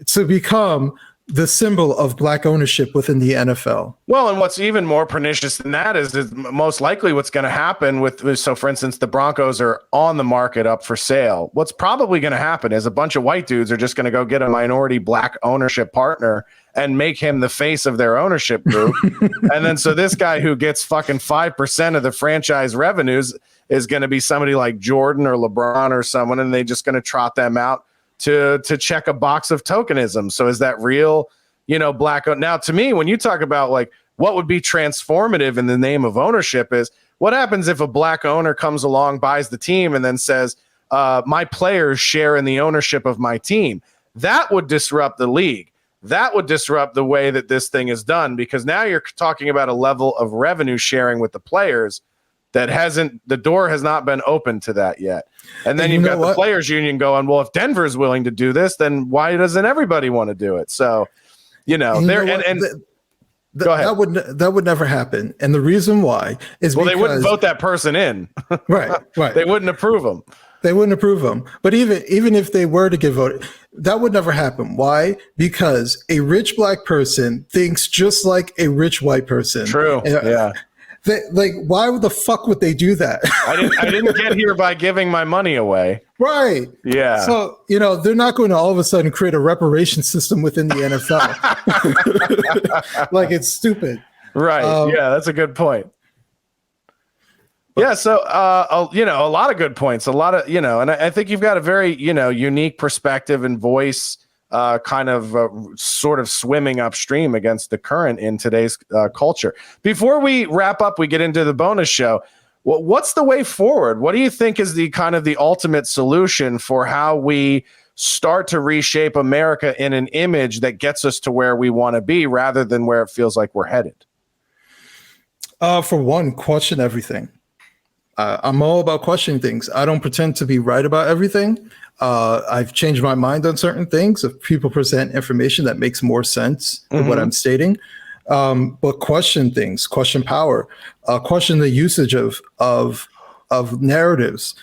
to become the symbol of black ownership within the NFL. Well, and what's even more pernicious than that is most likely what's going to happen so for instance, the Broncos are on the market up for sale. What's probably going to happen is a bunch of white dudes are just going to go get a minority black ownership partner and make him the face of their ownership group. And then so this guy who gets fucking 5% of the franchise revenues is going to be somebody like Jordan or LeBron or someone, and they just going to trot them out to check a box of tokenism. So is that real, black? Now, to me, when you talk about like what would be transformative in the name of ownership is what happens if a black owner comes along, buys the team, and then says, my players share in the ownership of my team. That would disrupt the league. That would disrupt the way that this thing is done, because now you're talking about a level of revenue sharing with the players that the door has not been opened to that yet. And then you've got the players union going, well, if Denver's willing to do this, then why doesn't everybody want to do it? So, go ahead. That would never happen. And the reason why is because they wouldn't vote that person in. Right. They wouldn't approve them. They wouldn't approve them. But even if they were to get voted, that would never happen. Why? Because a rich black person thinks just like a rich white person. True. Yeah. Why the fuck would they do that? I didn't get here by giving my money away. Right. Yeah. So, they're not going to all of a sudden create a reparation system within the NFL. Like, it's stupid. Right. Yeah, that's a good point. Yeah. So, a lot of good points, a lot of, and I think you've got a very, unique perspective and voice, sort of swimming upstream against the current in today's culture. Before we wrap up, we get into the bonus show. What's the way forward? What do you think is the kind of the ultimate solution for how we start to reshape America in an image that gets us to where we want to be rather than where it feels like we're headed? For one, question everything. I'm all about questioning things. I don't pretend to be right about everything. I've changed my mind on certain things. If people present information that makes more sense than what I'm stating, but question things, question power, question the usage of narratives.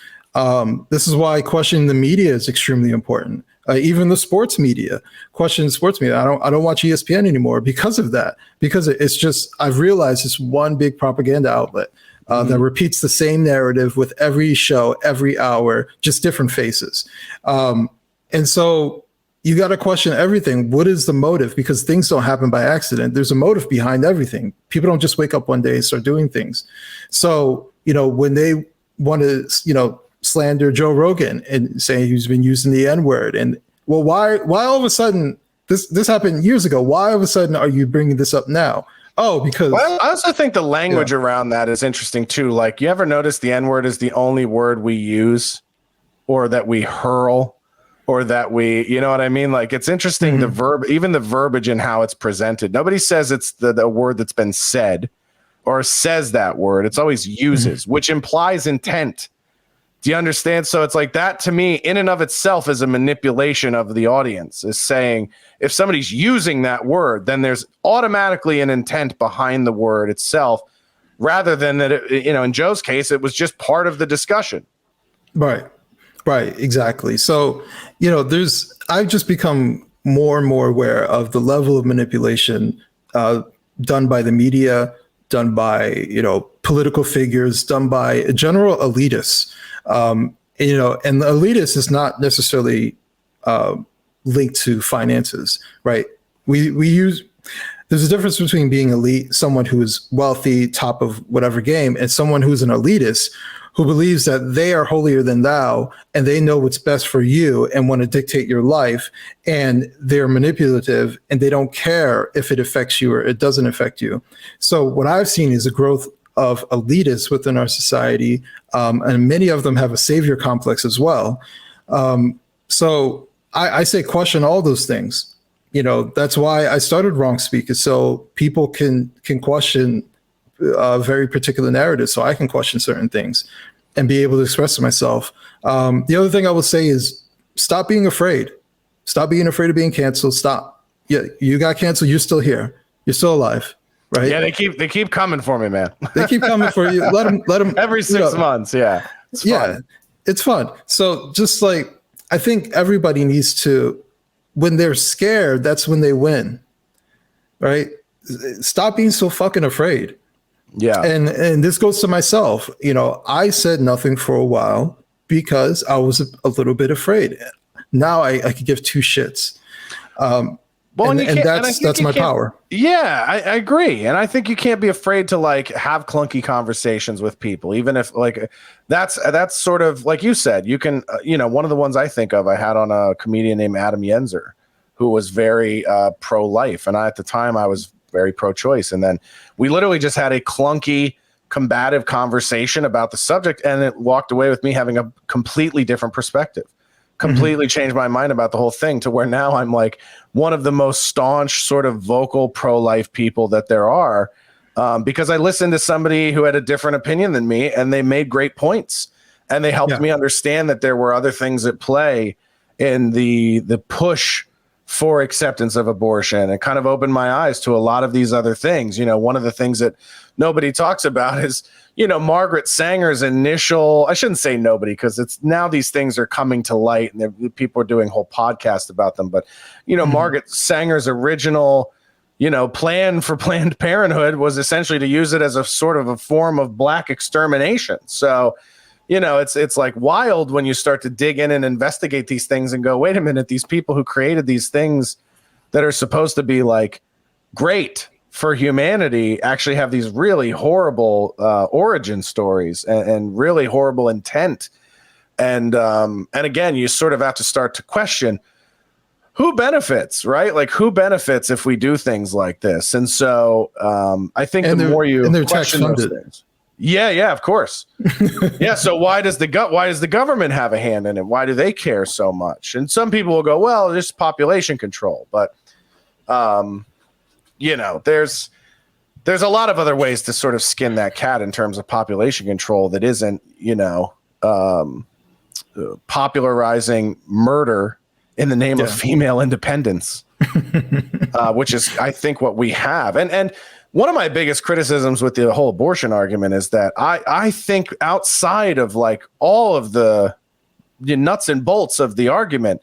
This is why questioning the media is extremely important. Even the sports media, question sports media. I don't watch ESPN anymore because of that. Because it's just, I've realized it's one big propaganda outlet. That repeats the same narrative with every show, every hour, just different faces. And so you got to question everything. What is the motive? Because things don't happen by accident. There's a motive behind everything. People don't just wake up one day and start doing things. So, when they want to, slander Joe Rogan and say he's been using the N-word, and well, why all of a sudden, this happened years ago. Why all of a sudden are you bringing this up now? Oh, because I also think the language around that is interesting too. Like, you ever notice the N-word is the only word we use, or that we hurl, or that we, you know what I mean? Like, it's interesting the verbiage and how it's presented. Nobody says it's the word that's been said, or says that word. It's always uses, which implies intent. Do you understand? So it's like that, to me, in and of itself, is a manipulation of the audience, is saying if somebody's using that word, then there's automatically an intent behind the word itself, rather than that, in Joe's case, it was just part of the discussion. Right, exactly. So, I've just become more and more aware of the level of manipulation done by the media, done by, political figures, done by general elitists. And the elitist is not necessarily linked to finances, right? There's a difference between being elite, someone who is wealthy, top of whatever game, and someone who's an elitist who believes that they are holier than thou and they know what's best for you and want to dictate your life, and they're manipulative and they don't care if it affects you or it doesn't affect you. So what I've seen is a growth of elitists within our society, and many of them have a savior complex as well. So I say question all those things. That's why I started Wrong Speak, is so people can question very particular narratives, so I can question certain things and be able to express myself. The other thing I will say is stop being afraid. Stop being afraid of being canceled. Stop. Yeah, you got canceled. You're still here. You're still alive. Right. Yeah, they keep coming for me, man. They keep coming for you. Let them every 6 months. Yeah. It's fun. It's fun. So just like, I think everybody needs to, when they're scared, that's when they win. Right? Stop being so fucking afraid. Yeah. And this goes to myself. I said nothing for a while because I was a little bit afraid. Now I could give two shits. Well, and and that's my power. Yeah, I agree. And I think you can't be afraid to like have clunky conversations with people, even if like that's sort of like you said, you can, one of the ones I think of, I had on a comedian named Adam Yenzer, who was very pro-life. And at the time I was very pro-choice. And then we literally just had a clunky, combative conversation about the subject. And it walked away with me having a completely different perspective. Completely changed my mind about the whole thing to where now I'm like one of the most staunch sort of vocal pro-life people that there are, because I listened to somebody who had a different opinion than me and they made great points and they helped me understand that there were other things at play in the push for acceptance of abortion. It kind of opened my eyes to a lot of these other things. One of the things that nobody talks about is, Margaret Sanger's initial, I shouldn't say nobody, because it's now these things are coming to light and people are doing whole podcasts about them. But, Margaret Sanger's original, plan for Planned Parenthood was essentially to use it as a sort of a form of Black extermination. So, it's like wild when you start to dig in and investigate these things and go, wait a minute, these people who created these things that are supposed to be like great for humanity actually have these really horrible origin stories and really horrible intent. And again, you sort of have to start to question who benefits, right? Like who benefits if we do things like this? And so I think the more you question those things. Yeah, of course. Yeah. So why does the government have a hand in it? Why do they care so much? And some people will go, well, there's population control, but there's a lot of other ways to sort of skin that cat in terms of population control that isn't, popularizing murder in the name of female independence, which is, I think, what we have. And one of my biggest criticisms with the whole abortion argument is that I think outside of like all of the nuts and bolts of the argument,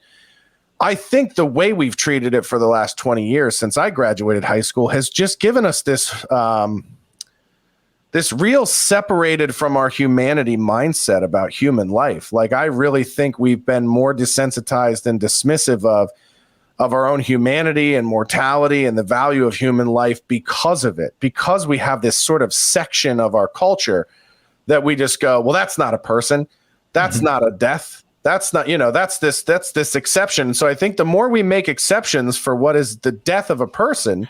I think the way we've treated it for the last 20 years since I graduated high school has just given us this this real separated from our humanity mindset about human life. Like I really think we've been more desensitized and dismissive of our own humanity and mortality and the value of human life because of it, because we have this sort of section of our culture that we just go, well, that's not a person. That's not a death. That's not, that's this exception. So I think the more we make exceptions for what is the death of a person,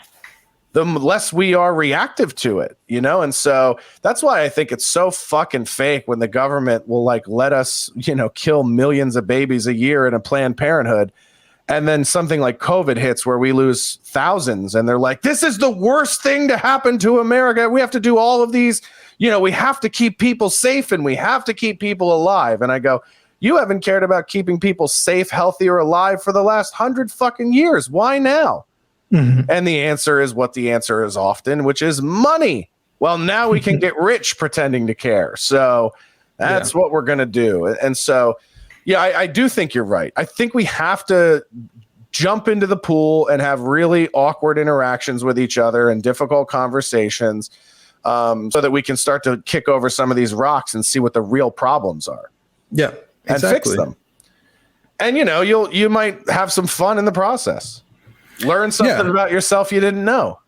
the less we are reactive to it, And so that's why I think it's so fucking fake when the government will like let us, kill millions of babies a year in a Planned Parenthood. And then something like COVID hits where we lose thousands and they're like, this is the worst thing to happen to America. We have to do all of these, we have to keep people safe and we have to keep people alive. And I go, you haven't cared about keeping people safe, healthy, or alive for the last 100 fucking years. Why now? And the answer is what the answer is often, which is money. Well, now we can get rich pretending to care. So that's what we're going to do. And so, I do think you're right. I think we have to jump into the pool and have really awkward interactions with each other and difficult conversations so that we can start to kick over some of these rocks and see what the real problems are. Yeah. And fix them. And, you might have some fun in the process. Learn something about yourself you didn't know.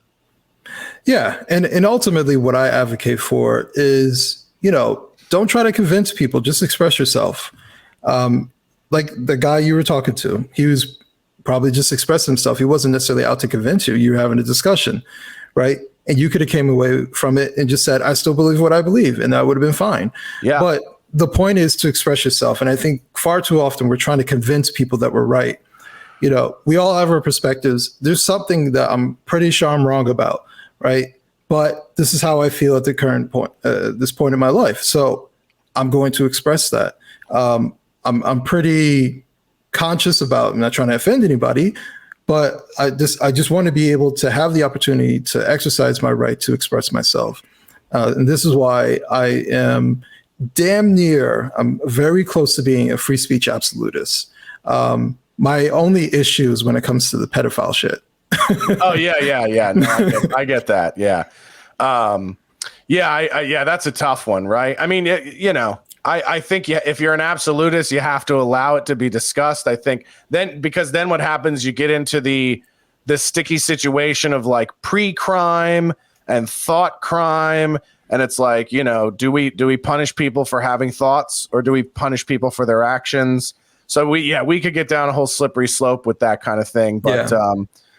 Yeah. And ultimately what I advocate for is, don't try to convince people, just express yourself. Like the guy you were talking to, he was probably just expressing himself. He wasn't necessarily out to convince you. You were having a discussion, right? And you could have came away from it and just said, I still believe what I believe. And that would have been fine. Yeah. But the point is to express yourself. And I think far too often we're trying to convince people that we're right. We all have our perspectives. There's something that I'm pretty sure I'm wrong about, right? But this is how I feel at the current point, this point in my life. So I'm going to express that. I'm pretty conscious about, I'm not trying to offend anybody, but I just want to be able to have the opportunity to exercise my right to express myself. And this is why I am I'm very close to being a free speech absolutist. My only issue is when it comes to the pedophile shit. Oh yeah. No, I get that. Yeah. That's a tough one, right? I mean, I think if you're an absolutist, you have to allow it to be discussed. I think because then what happens, you get into the this sticky situation of like pre-crime and thought crime. And it's like, you know, do we punish people for having thoughts, or do we punish people for their actions? So we could get down a whole slippery slope with that kind of thing. But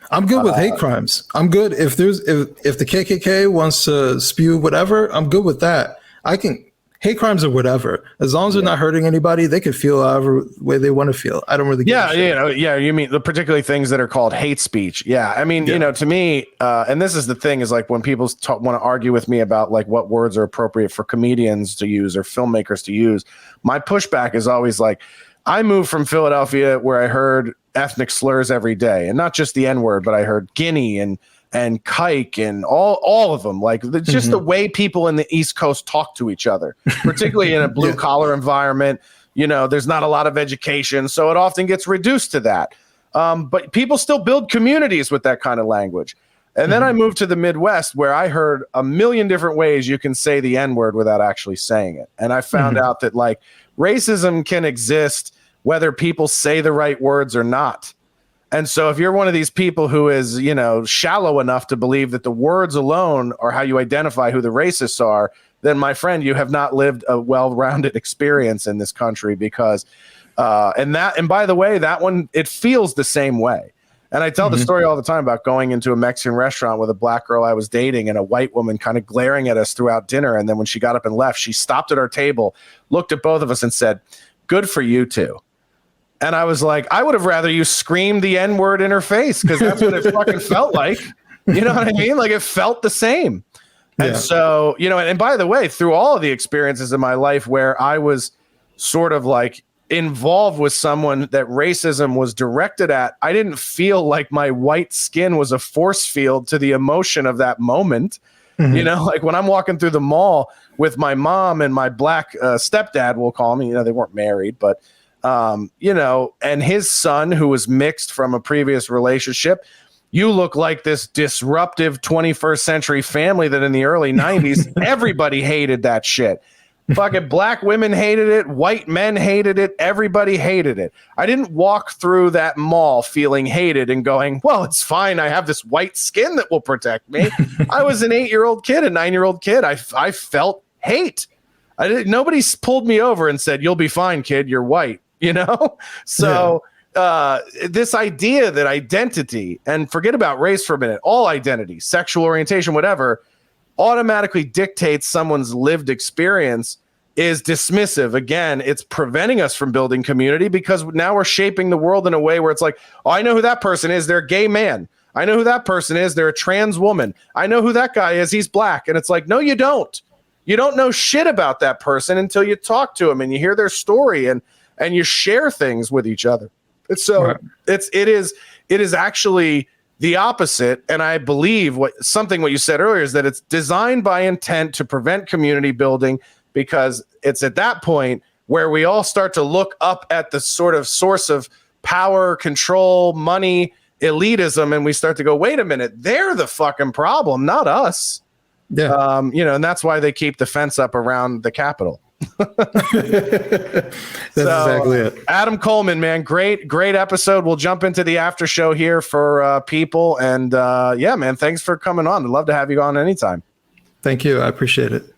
I'm good with hate crimes. I'm good if the KKK wants to spew whatever. I'm good with that. Hate crimes or whatever, as long as they're not hurting anybody, they can feel however way they want to feel. I don't really give a shit. You mean the particularly things that are called hate speech. Yeah, I mean, you know, to me, and this is the thing, is like when people want to argue with me about like what words are appropriate for comedians to use or filmmakers to use, my pushback is always like, I moved from Philadelphia where I heard ethnic slurs every day, and not just the N-word, but I heard Guinea and kike and all of them, like just the way people in the East Coast talk to each other, particularly in a blue collar environment. You know, there's not a lot of education, so it often gets reduced to that. But people still build communities with that kind of language. And then I moved to the Midwest, where I heard a million different ways you can say the N-word without actually saying it. And I found out that like racism can exist whether people say the right words or not. And so if you're one of these people who is, you know, shallow enough to believe that the words alone are how you identify who the racists are, then my friend, you have not lived a well-rounded experience in this country, because and by the way, that one, it feels the same way. And I tell the story all the time about going into a Mexican restaurant with a black girl I was dating and a white woman kind of glaring at us throughout dinner. And then when she got up and left, she stopped at our table, looked at both of us and said, "Good for you two." And I was like, I would have rather you screamed the N-word in her face, because that's what it fucking felt like. You know what I mean? Like, it felt the same. And so, you know, and by the way, through all of the experiences in my life where I was sort of like involved with someone that racism was directed at, I didn't feel like my white skin was a force field to the emotion of that moment. You know, like when I'm walking through the mall with my mom and my black stepdad, we'll call me, you know, they weren't married, but you know, and his son, who was mixed from a previous relationship. You look like this disruptive 21st century family that in the early 90s, everybody hated that shit. Fucking black women hated it. White men hated it. Everybody hated it. I didn't walk through that mall feeling hated and going, well, it's fine. I have this white skin that will protect me. I was an 8-year-old kid, a 9-year-old kid. I felt hate. Nobody pulled me over and said, "You'll be fine, kid. You're white." You know? So this idea that identity, and forget about race for a minute, all identity, sexual orientation, whatever, automatically dictates someone's lived experience is dismissive. Again, it's preventing us from building community, because now we're shaping the world in a way where it's like, oh, I know who that person is. They're a gay man. I know who that person is. They're a trans woman. I know who that guy is. He's black. And it's like, no, you don't. You don't know shit about that person until you talk to them and you hear their story and you share things with each other. So it is actually the opposite. And I believe what you said earlier is that it's designed by intent to prevent community building, because it's at that point where we all start to look up at the sort of source of power, control, money, elitism, and we start to go, wait a minute, they're the fucking problem, not us. Yeah. You know, and that's why they keep the fence up around the Capitol. That's exactly it. Adam Coleman, man, great episode. We'll jump into the after show here for people, and yeah, man, thanks for coming on. I'd love to have you on anytime. Thank you. I appreciate it.